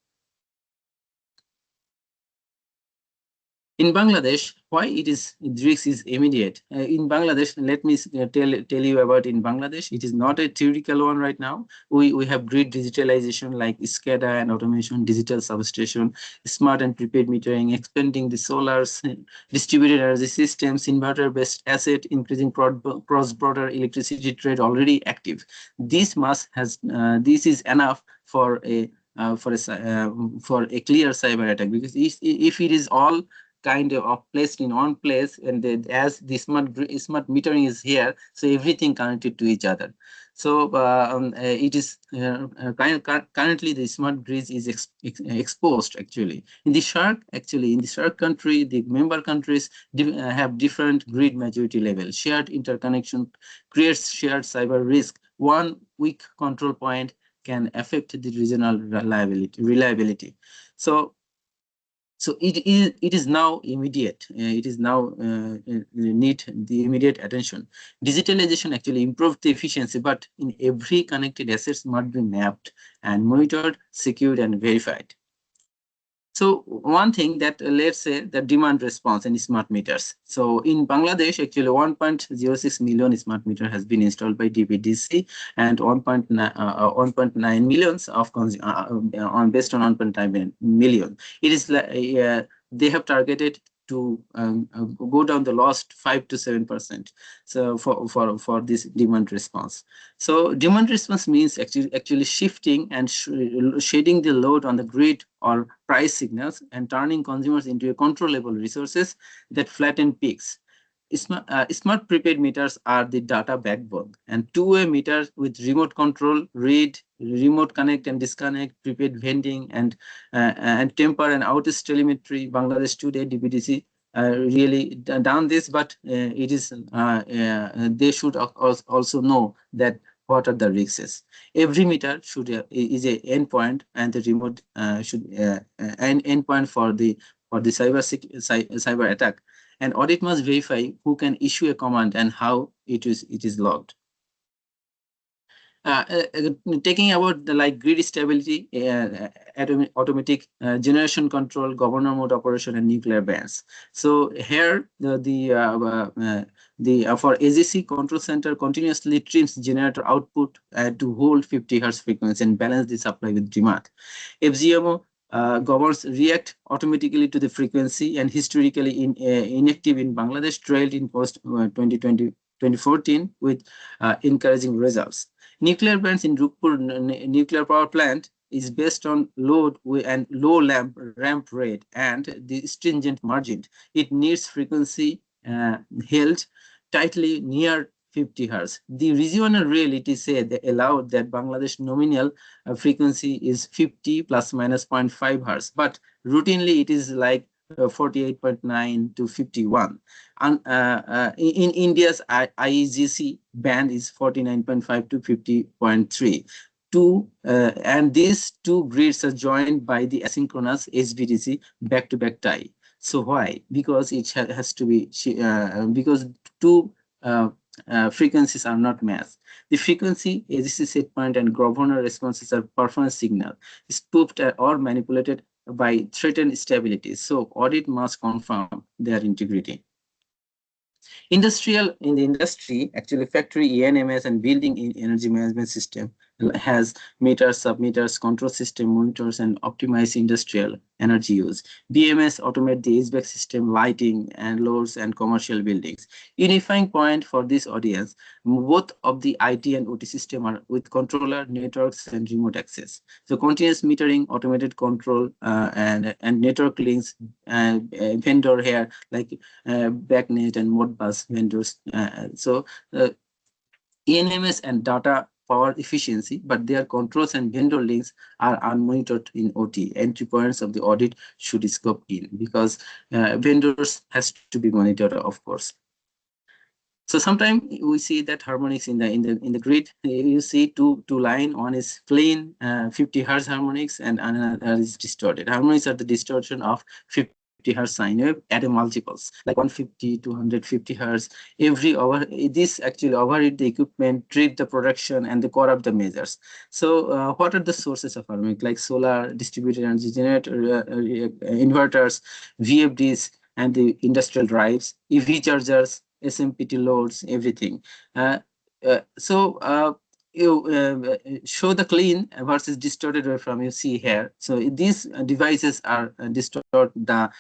In Bangladesh, why risk is immediate? In Bangladesh, let me tell you about in Bangladesh. It is not a theoretical one right now. We have great digitalization like SCADA and automation, digital substation, smart and prepaid metering, expanding the solars, distributed energy systems, inverter-based asset, increasing cross-border electricity trade already active. This is enough for a clear cyber attack, because if it is all kind of placed in one place, and as the smart metering is here, so everything connected to each other. So it is currently the smart grid is exposed actually. In the SAARC country, the member countries have different grid maturity level. Shared interconnection creates shared cyber risk. One weak control point can affect the regional reliability. So it is now immediate. It is now need the immediate attention. Digitalization actually improved the efficiency, but in every connected assets must be mapped and monitored, secured, and verified. So one thing that let's say the demand response and smart meters. So in Bangladesh, actually 1.06 million smart meter has been installed by DPDC, and 1.9 millions of based on 1.9 million. It is they have targeted to go down the last 5 to 7%. So for this demand response. So demand response means actually shifting and shading the load on the grid or price signals and turning consumers into a controllable resources that flatten peaks. Smart prepaid meters are the data backbone, and two-way meters with remote control, read, remote connect and disconnect, prepaid vending, and temper and outage telemetry. Bangladesh today, DPDC really done this, but it is they should also know that what are the risks. Every meter should is a endpoint, and the remote should an endpoint for the cyber attack. And audit must verify who can issue a command and how it is logged. Taking about the like grid stability, automatic generation control, governor mode operation, and nuclear bans. So here for AGC control center continuously trims generator output to hold 50 Hz frequency and balance the supply with demand. FGMO governs react automatically to the frequency and historically inactive in Bangladesh, trailed in post 2014 with encouraging results. Nuclear plants in Rupur nuclear power plant is based on load and low ramp rate and the stringent margin. It needs frequency held tightly near 50 Hz. The regional rail, it is said, allowed that Bangladesh nominal frequency is 50 plus minus 0.5 Hz, but routinely it is like 48.9 to 51. And in India's IEGC band is 49.5 to 50.3. And these two grids are joined by the asynchronous HVDC back-to-back tie. So why? Because it has to be because two frequencies are not matched. The frequency, AGC set point, and governor responses are performance signal, spoofed or manipulated by threatened stability. So audit must confirm their integrity. In the industry, actually factory ENMS and building in energy management system has meters, submeters, control system, monitors, and optimize industrial energy use. BMS automate the HVAC system, lighting, and loads and commercial buildings. Unifying point for this audience, both of the IT and OT system are with controller, networks, and remote access. So continuous metering, automated control, and network links, vendor here like BACnet and Modbus vendors. ENMS and data power efficiency, but their controls and vendor links are unmonitored in OT. Entry points of the audit should scope in because vendors has to be monitored, of course. So sometimes we see that harmonics in the grid. You see two line. One is clean 50 Hz harmonics, and another is distorted. Harmonics are the distortion of 50 Hz sine wave at a multiples like 150 to 150 Hz. This actually overheat the equipment, trip the production, and they corrupt the measures. So what are the sources of harmonic? Like solar, distributed energy generator, inverters, VFDs, and the industrial drives, EV chargers, SMPT loads, everything. You show the clean versus distorted waveform you see here. So these devices are distort the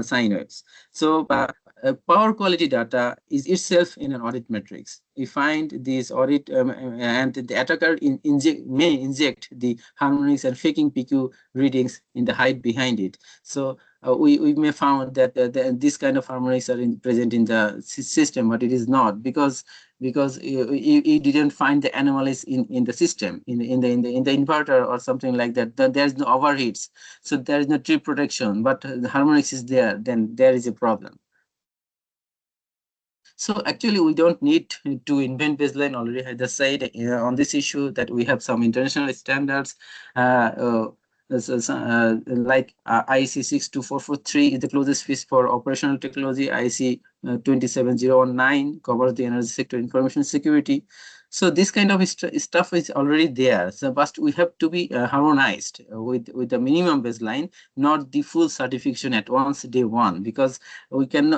sine waves. So power quality data is itself in an audit matrix. We find this audit and the attacker may inject the harmonics and faking PQ readings in the height behind it. So we may found that this kind of harmonics are present in the system, but it is not because you didn't find the anomalies in the system in the inverter or something like that. There is no overheats, so there is no trip protection, but the harmonics is there. Then there is a problem. So actually, we don't need to invent baseline. Already had said on this issue that we have some international standards. Like IEC 62443 is the closest fit for operational technology. IEC 27019 covers the energy sector information security. So this kind of stuff is already there. So, but we have to be harmonized with the minimum baseline, not the full certification at once day one, because we can we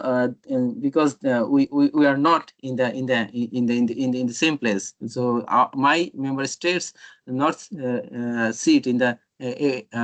are not in the same place. So my member states not sit in the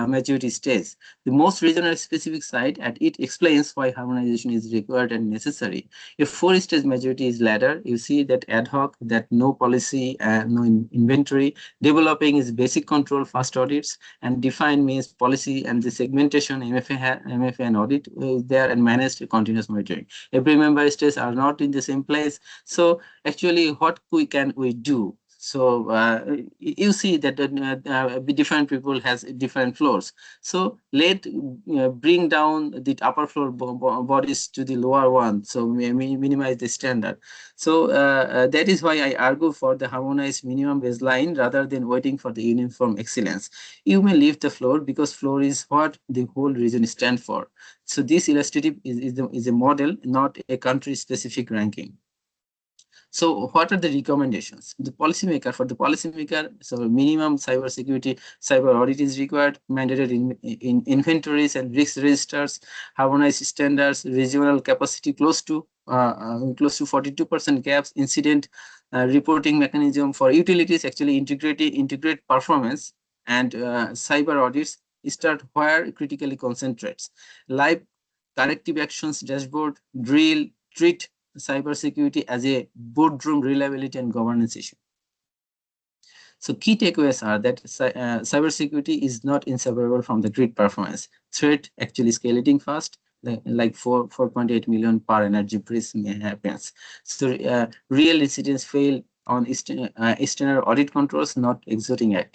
maturity stage. The most regional specific site, and it explains why harmonization is required and necessary. If 4-stage maturity is ladder, you see that ad hoc, that no policy, no inventory. Developing is basic control, fast audits, and define means policy, and the segmentation, MFA and audit is there, and managed continuous monitoring. Every member states are not in the same place. So actually what can we do? So you see that different people has different floors. So let bring down the upper floor bodies to the lower one. So minimize the standard. So that is why I argue for the harmonized minimum baseline rather than waiting for the uniform excellence. You may leave the floor because floor is what the whole region stands for. So this illustrative is a model, not a country-specific ranking. So what are the recommendations? The policymaker, for the policymaker, so minimum cybersecurity, cyber audit is required, mandated in inventories and risk registers, harmonized standards, regional capacity close to 42% gaps, incident reporting mechanism for utilities, actually integrate performance and cyber audits start where critically concentrates. Live corrective actions dashboard, drill, treat cybersecurity as a boardroom reliability and governance issue. So key takeaways are that cybersecurity is not inseparable from the grid performance. Threat actually scaling fast, like 4.8 million per energy breach happens. So real incidents fail on external audit controls, not exotic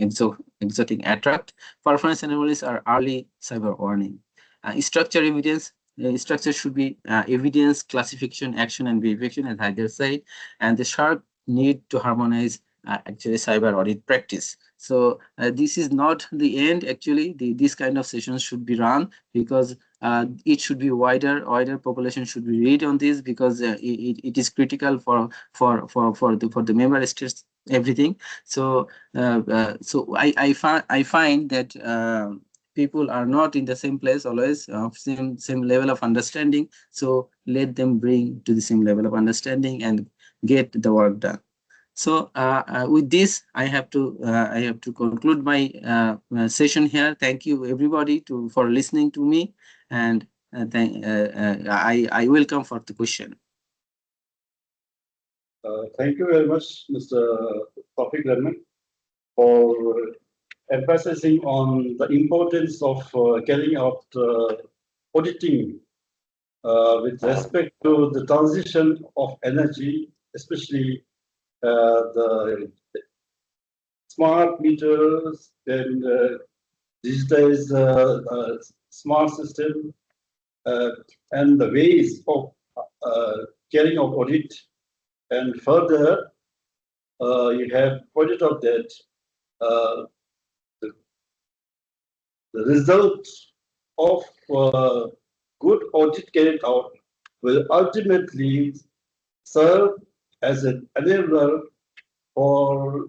attract. Performance anomalies are early cyber warning. Structure evidence. Structure should be evidence, classification, action, and verification, as Haider said, and the SAARC need to harmonize actually cyber audit practice. So this is not the end. Actually, this kind of sessions should be run because it should be wider population should be read on this because it is critical for the member states everything. So I find that people are not in the same place always, same level of understanding. So let them bring to the same level of understanding and get the work done. So with this, I have to conclude my session here. Thank you everybody for listening to me, and I welcome for the question. Thank you very much, Mr. Tawfiq Rahman, for emphasizing on the importance of carrying out auditing with respect to the transition of energy, especially the smart meters and digitized smart system and the ways of carrying out audit. And further, you have pointed out that the result of good audit carried out will ultimately serve as an enabler for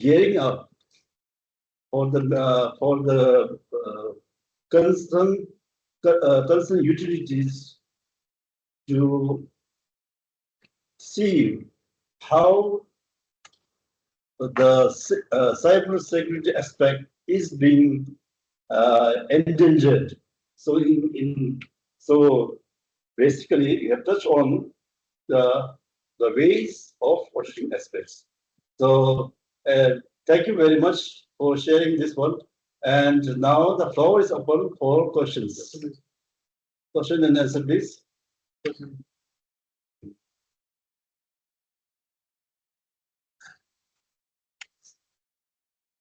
gearing up for the concerned utilities to see how the cyber security aspect is being endangered. So so basically, you have touched on the ways of auditing aspects. So thank you very much for sharing this one. And now the floor is open for questions. Question and answer, please.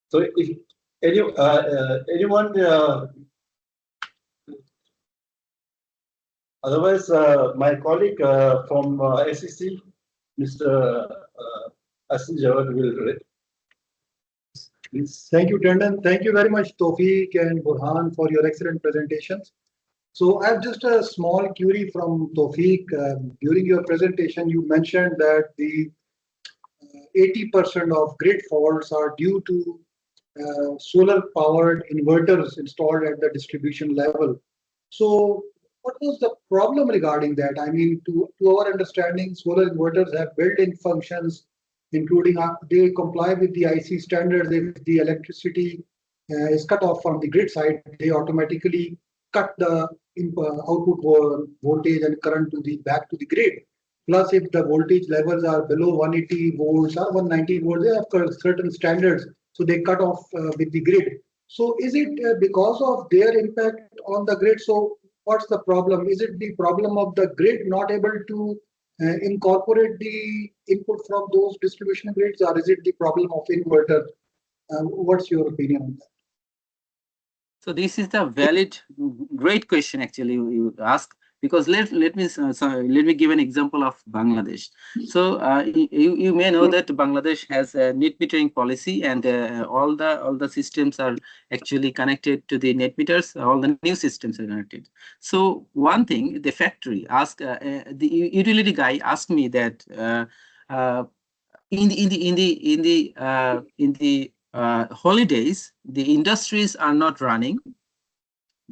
So if anyone, otherwise, my colleague from SEC, Mr. Asin Jawad will. Please. Thank you, Tandon. Thank you very much, Tawfiq and Burhan, for your excellent presentations. So I have just a small query from Tawfiq. During your presentation, you mentioned that the 80% of grid faults are due to solar-powered inverters installed at the distribution level. So what was the problem regarding that? I mean, to our understanding, solar inverters have built-in functions, including they comply with the IC standards. If the electricity is cut off from the grid side, they automatically cut the output voltage and current to back to the grid. Plus, if the voltage levels are below 180 volts or 190 volts, they have certain standards, so they cut off with the grid. So is it because of their impact on the grid? So what's the problem? Is it the problem of the grid not able to incorporate the input from those distribution grids, or is it the problem of inverter? What's your opinion on that? So this is the valid, great question actually you ask, because let me give an example of Bangladesh. So you may know that Bangladesh has a net metering policy, and all the systems are actually connected to the net meters. All the new systems are connected. So one thing, the factory asked the utility guy asked me that in the holidays, the industries are not running,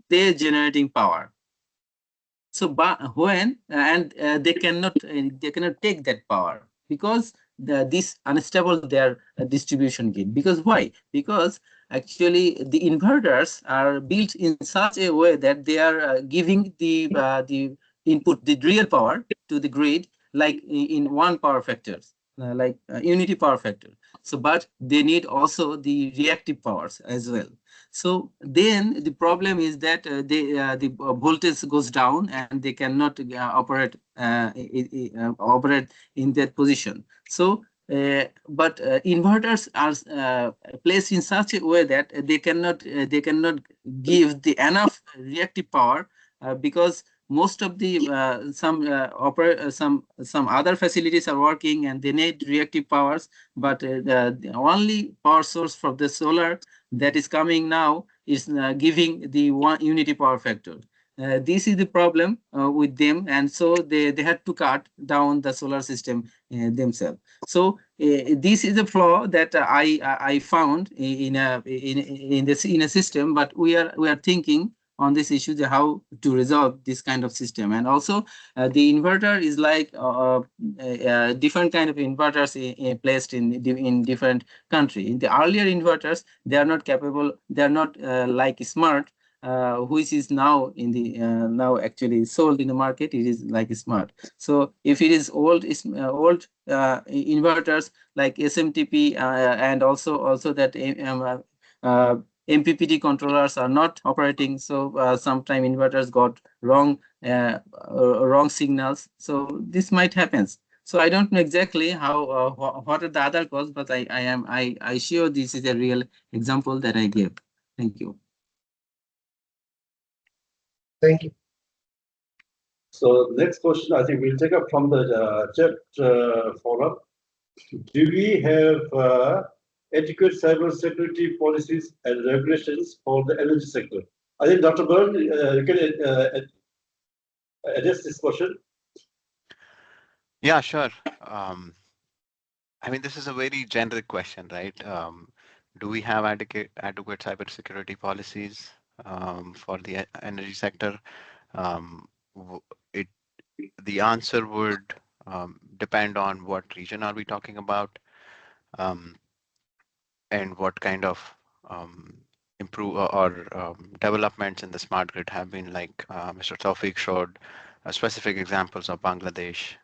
they're generating power. So when they cannot take that power because this unstable their distribution grid. Because why? Because actually the inverters are built in such a way that they are giving the input, the real power to the grid, like in one power factors, like unity power factor. So but they need also the reactive powers as well. So then the problem is that the voltage goes down and they cannot operate in that position. So but inverters are placed in such a way that they cannot give the enough reactive power because most of the some other facilities are working and they need reactive powers, but the only power source from the solar that is coming now is giving the one unity power factor. This is the problem with them, and so they had to cut down the solar system themselves. So this is a flaw that I found in a system, but we are thinking on this issue, how to resolve this kind of system. And also the inverter is like different kind of inverters placed in different country. In the earlier inverters, they are not capable, they are not like smart, which is now in the now actually sold in the market. It is like smart. So if it is old inverters like SMTP and also that MPPT controllers are not operating, so sometime inverters got wrong signals. So this might happen. So I don't know exactly how what are the other causes, but I sure this is a real example that I gave. Thank you. Thank you. So next question, I think we'll take up from the chat forum. Do we have adequate cybersecurity policies and regulations for the energy sector? I think Dr. Byrne, you can address this question. Yeah, sure. I mean, this is a very generic question, right? Do we have adequate cybersecurity policies for the energy sector? The answer would depend on what region are we talking about, and what kind of improve or developments in the smart grid have been, like Mr. Tawfiq showed specific examples of Bangladesh,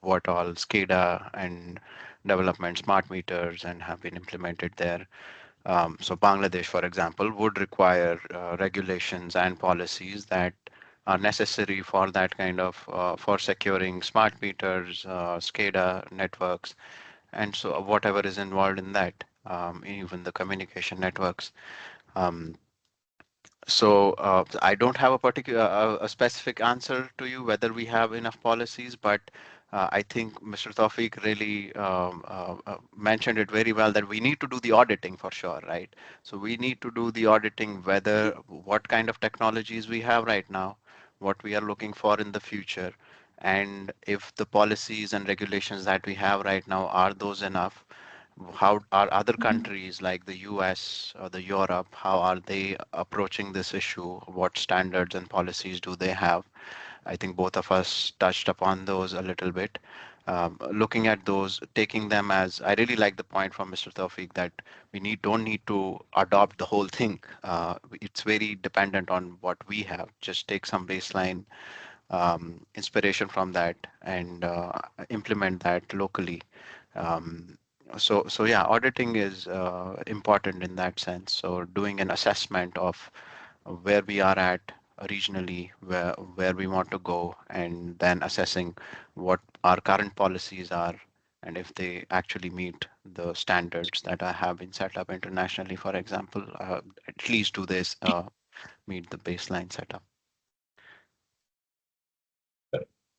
what all SCADA and development smart meters and have been implemented there. So Bangladesh, for example, would require regulations and policies that are necessary for that kind of for securing smart meters, SCADA networks, and so whatever is involved in that, even the communication networks. So I don't have a particular a specific answer to you whether we have enough policies, but I think Mr. Tawfiq really mentioned it very well, that we need to do the auditing for sure, right? So we need to do the auditing whether what kind of technologies we have right now, what we are looking for in the future, and if the policies and regulations that we have right now, are those enough? How are other countries like the US or the Europe, how are they approaching this issue? What standards and policies do they have? I think both of us touched upon those a little bit. Looking at those, taking them as, I really like the point from Mr. Tawfiq that we don't need to adopt the whole thing. It's very dependent on what we have. Just take some baseline inspiration from that and implement that locally. So yeah, auditing is important in that sense. So doing an assessment of where we are at, regionally where we want to go, and then assessing what our current policies are and if they actually meet the standards that have been set up internationally. For example, at least do this meet the baseline setup.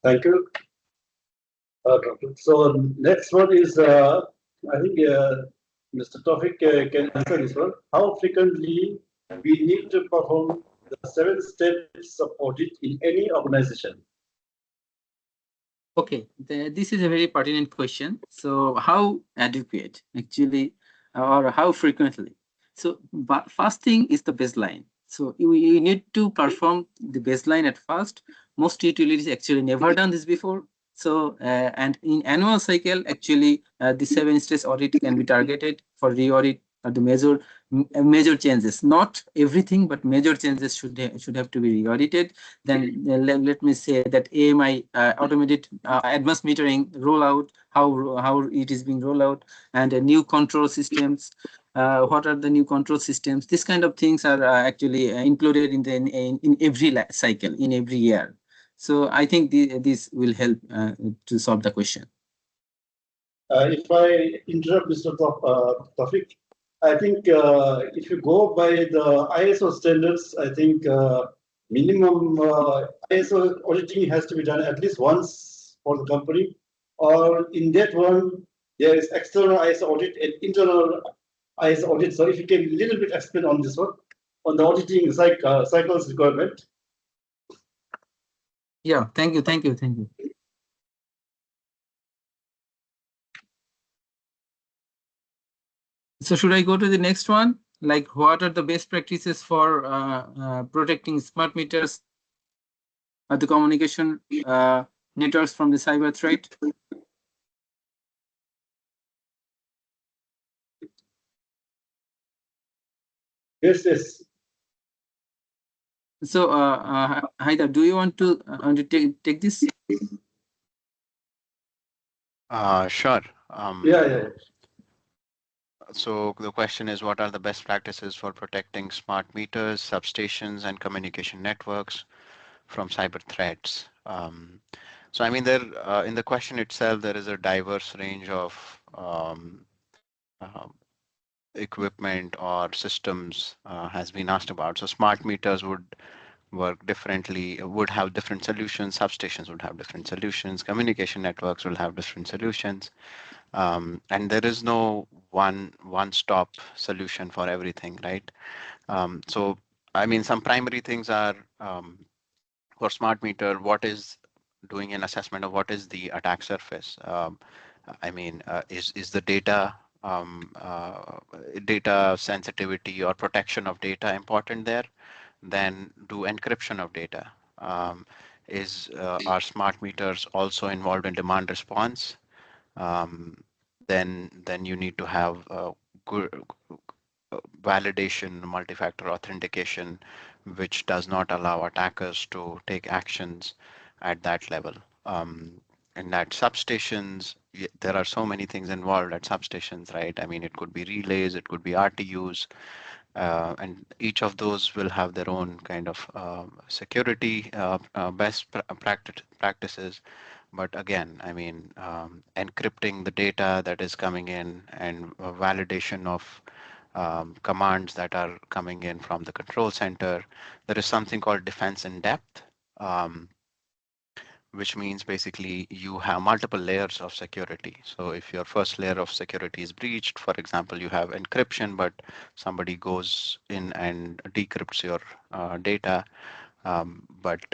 Thank you. So next one is, I think Mr. Tawfiq can answer this one. How frequently we need to perform the 7 steps of audit in any organization? Okay, this is a very pertinent question. So how adequate actually, or how frequently? So but first thing is the baseline. So you need to perform the baseline at first. Most utilities actually never done this before. So and in annual cycle, actually the 7 steps audit can be targeted for re-audit or the major changes. Not everything, but major changes should have to be re-audited. Then let me say that AMI, automated advanced metering rollout, how it is being rolled out, and new control systems. What are the new control systems? These kind of things are actually included in every cycle, in every year. So I think this will help to solve the question. If I interrupt Mr. Tawfiq, I think if you go by the ISO standards, I think minimum ISO auditing has to be done at least once for the company, or in that one, there is external ISO audit and internal ISO audit. So if you can a little bit explain on this one, on the auditing cycles requirement. Yeah, thank you. So should I go to the next one? Like, what are the best practices for protecting smart meters or the communication networks from the cyber threat? Yes. So, Haidar, do you want to take this? Sure. Yeah. So the question is, what are the best practices for protecting smart meters, substations, and communication networks from cyber threats? So I mean, there in the question itself, there is a diverse range of equipment or systems has been asked about. So smart meters would work differently, would have different solutions. Substations would have different solutions. Communication networks will have different solutions. And there is no one-stop solution for everything, right? So, I mean, some primary things are for smart meter, what is doing an assessment of what is the attack surface? I mean, is the data data sensitivity or protection of data important there? Then do encryption of data. Are smart meters also involved in demand response? Then you need to have good validation, multi-factor authentication, which does not allow attackers to take actions at that level. And at substations, there are so many things involved at substations, right? I mean, it could be relays, it could be RTUs, and each of those will have their own kind of security best practices. But again, I mean, encrypting the data that is coming in and validation of commands that are coming in from the control center. There is something called defense in depth, which means basically you have multiple layers of security. So if your first layer of security is breached, for example, you have encryption, but somebody goes in and decrypts your data. But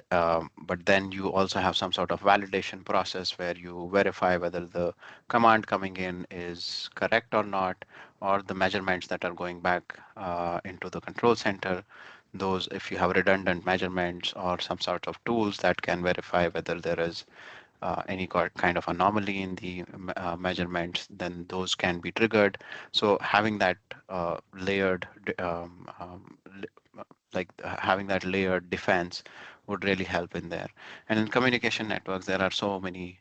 then you also have some sort of validation process where you verify whether the command coming in is correct or not, or the measurements that are going back into the control center. Those, if you have redundant measurements or some sort of tools that can verify whether there is any kind of anomaly in the measurements, then those can be triggered. So having that layered having that layered defense would really help in there. And in communication networks, there are so many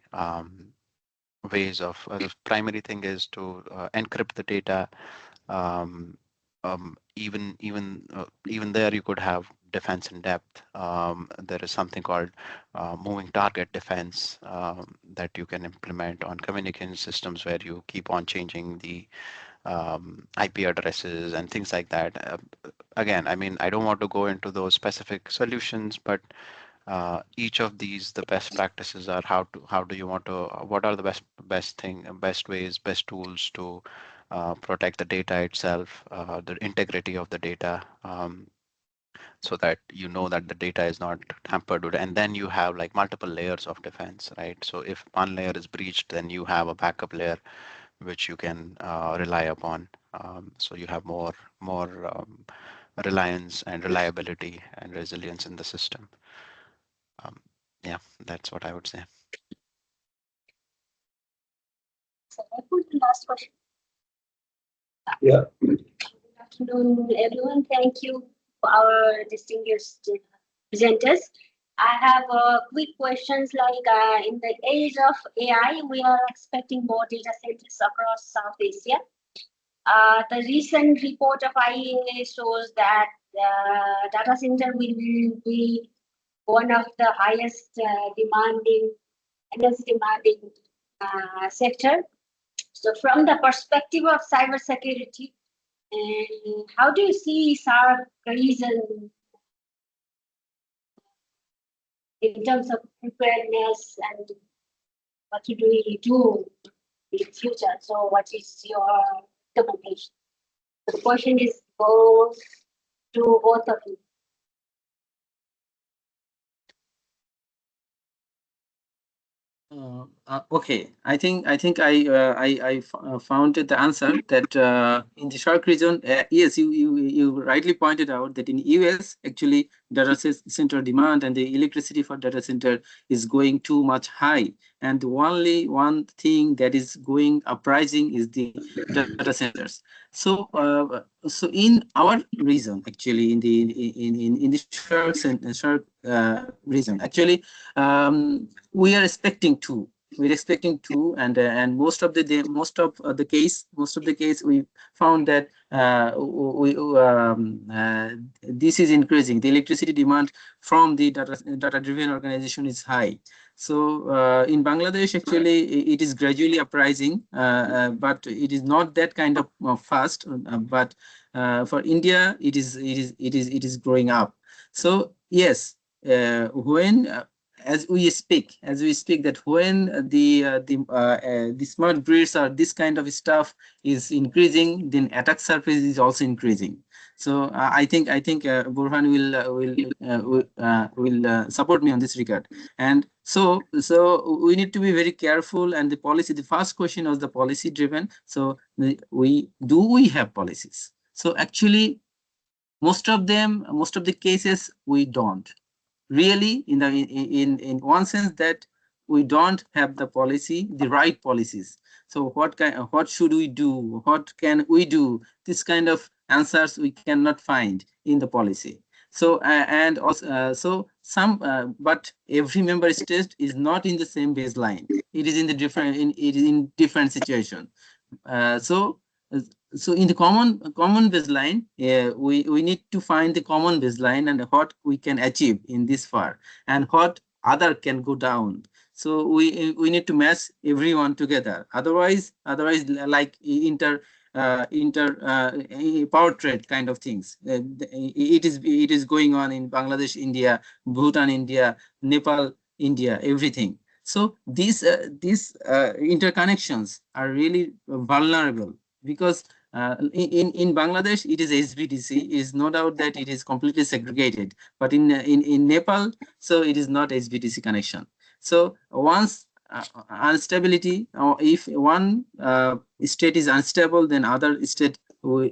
ways of the primary thing is to encrypt the data. Even there, you could have defense in depth, there is something called moving target defense that you can implement on communication systems, where you keep on changing the IP addresses and things like that. Again, I mean, I don't want to go into those specific solutions, but each of these, the best practices are how do you want to, what are the best ways, best tools to protect the data itself, the integrity of the data, so that you know that the data is not tampered with. And then you have like multiple layers of defense, right? So if one layer is breached, then you have a backup layer which you can rely upon. So you have more reliance and reliability and resilience in the system. Yeah, that's what I would say. So that was the last question. Yeah. Good afternoon, everyone. Thank you for our distinguished presenters. I have quick questions like in the age of AI, we are expecting more data centers across South Asia. The recent report of IEA shows that data center will be one of the highest energy demanding sector. So from the perspective of cybersecurity, how do you see SAARC reason in terms of preparedness, and what do we do in the future? So what is your recommendation? So the question is goes to both of you. Okay, I think I found the answer that in the SAARC region, yes, you rightly pointed out that in US actually data center demand and the electricity for data center is going too much high, and only one thing that is going uprising is the data centers. So so in our region, actually in the SAARC region, actually we are expecting two. We're expecting two, and most of the case we found that this is increasing. The electricity demand from the data-driven organization is high. So in Bangladesh, actually, it is gradually uprising, but it is not that kind of fast. But for India, it is growing up. So yes, when as we speak that when the smart grids or this kind of stuff is increasing, then attack surface is also increasing. So I think Burhan will support me on this regard. And so we need to be very careful. And the first question was the policy driven. So we have policies? So actually, most of the cases we don't. Really, in one sense, that we don't have the right policies. So what should we do? What can we do? This kind of answers we cannot find in the policy. So and also but every member state is not in the same baseline. It is in the different situation. So in the common baseline, we need to find the common baseline and what we can achieve in this far, and what other can go down. So we need to match everyone together. Otherwise like power trade kind of things. It is going on in Bangladesh, India, Bhutan, India, Nepal, India, everything. So these interconnections are really vulnerable, because in Bangladesh it is HVDC. Is no doubt that it is completely segregated, but in Nepal, so it is not HVDC connection. So once instability, or if one state is unstable, then other state will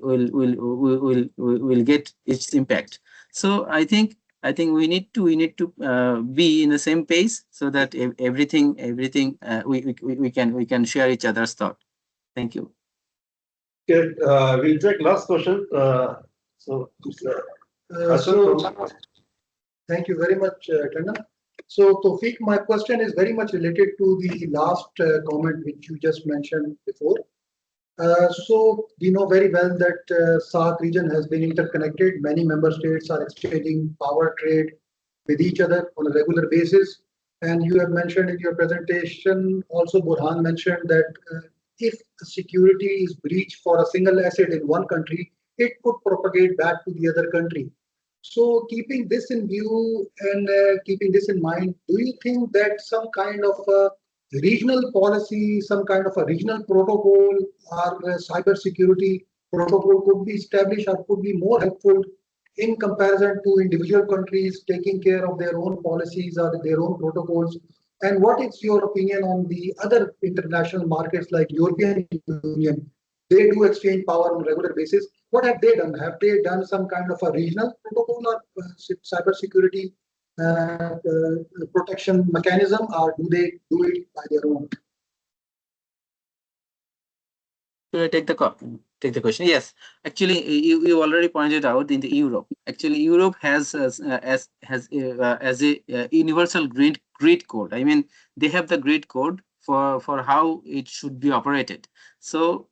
get its impact. So I think we need to be in the same pace, so that everything we can share each other's thought. Thank you. Okay, we'll take last question. Thank you very much, Tana. So Tawfiq, my question is very much related to the last comment which you just mentioned before. So we know very well that SAARC region has been interconnected. Many member states are exchanging power trade with each other on a regular basis. And you have mentioned in your presentation, also Burhan mentioned that if security is breached for a single asset in one country, it could propagate back to the other country. So keeping this in view and keeping this in mind, do you think that some kind of a regional policy, some kind of a regional protocol or cyber security protocol could be established or could be more helpful in comparison to individual countries taking care of their own policies or their own protocols? And what is your opinion on the other international markets like European Union? They do exchange power on a regular basis. What have they done? Have they done some kind of a regional protocol or cyber security protection mechanism, or do they do it by their own? Should I take the question? Yes, actually, you already pointed out in the Europe. Actually, Europe has as a universal grid code. I mean, they have the grid code for how it should be operated. So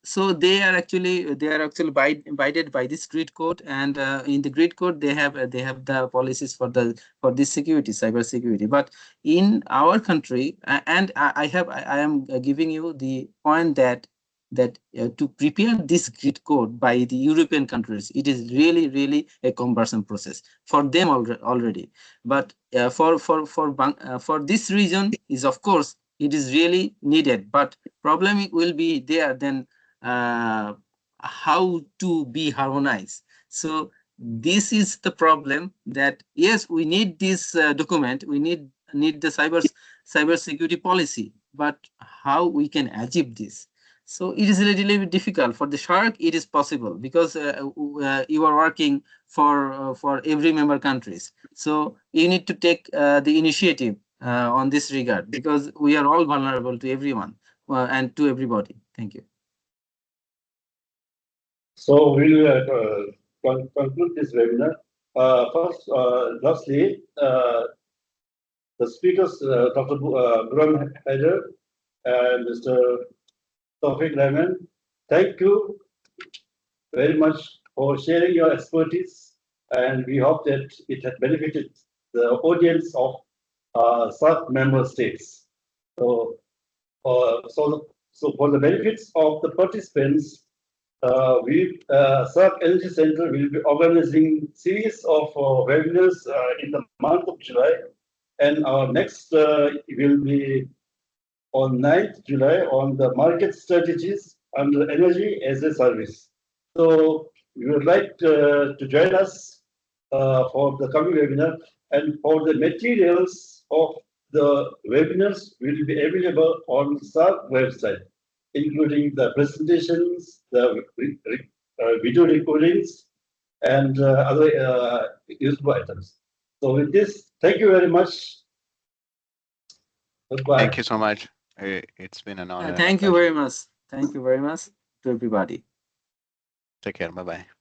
so they are actually abided by this grid code, and in the grid code they have the policies for this security, cyber security. But in our country, and I am giving you the point that to prepare this grid code by the European countries, it is really a cumbersome process for them already. But for this region is, of course, it is really needed. But problem will be there then. How to be harmonized. So this is the problem, that yes, we need this document, we need the cyber security policy, but how we can achieve this? So it is a little bit difficult. For the SAARC, it is possible because you are working for every member countries. So you need to take the initiative on this regard, because we are all vulnerable to everyone and to everybody. Thank you. So we'll conclude this webinar. Lastly, the speakers, Dr. Burhan Haider and Mr. Tawfiq Rahman, thank you very much for sharing your expertise, and we hope that it has benefited the audience of SAARC member states. So for the benefits of the participants, SAARC Energy Centre will be organizing series of webinars in the month of July, and our next will be on 9th July on the market strategies under energy as a service. So you would like to join us for the coming webinar, and for the materials of the webinars will be available on SAARC website, including the presentations, the video recordings, and other useful items. So with this, thank you very much. Goodbye. Thank you so much. It's been an honor. Thank you very much. Thank you very much to everybody. Take care. Bye-bye.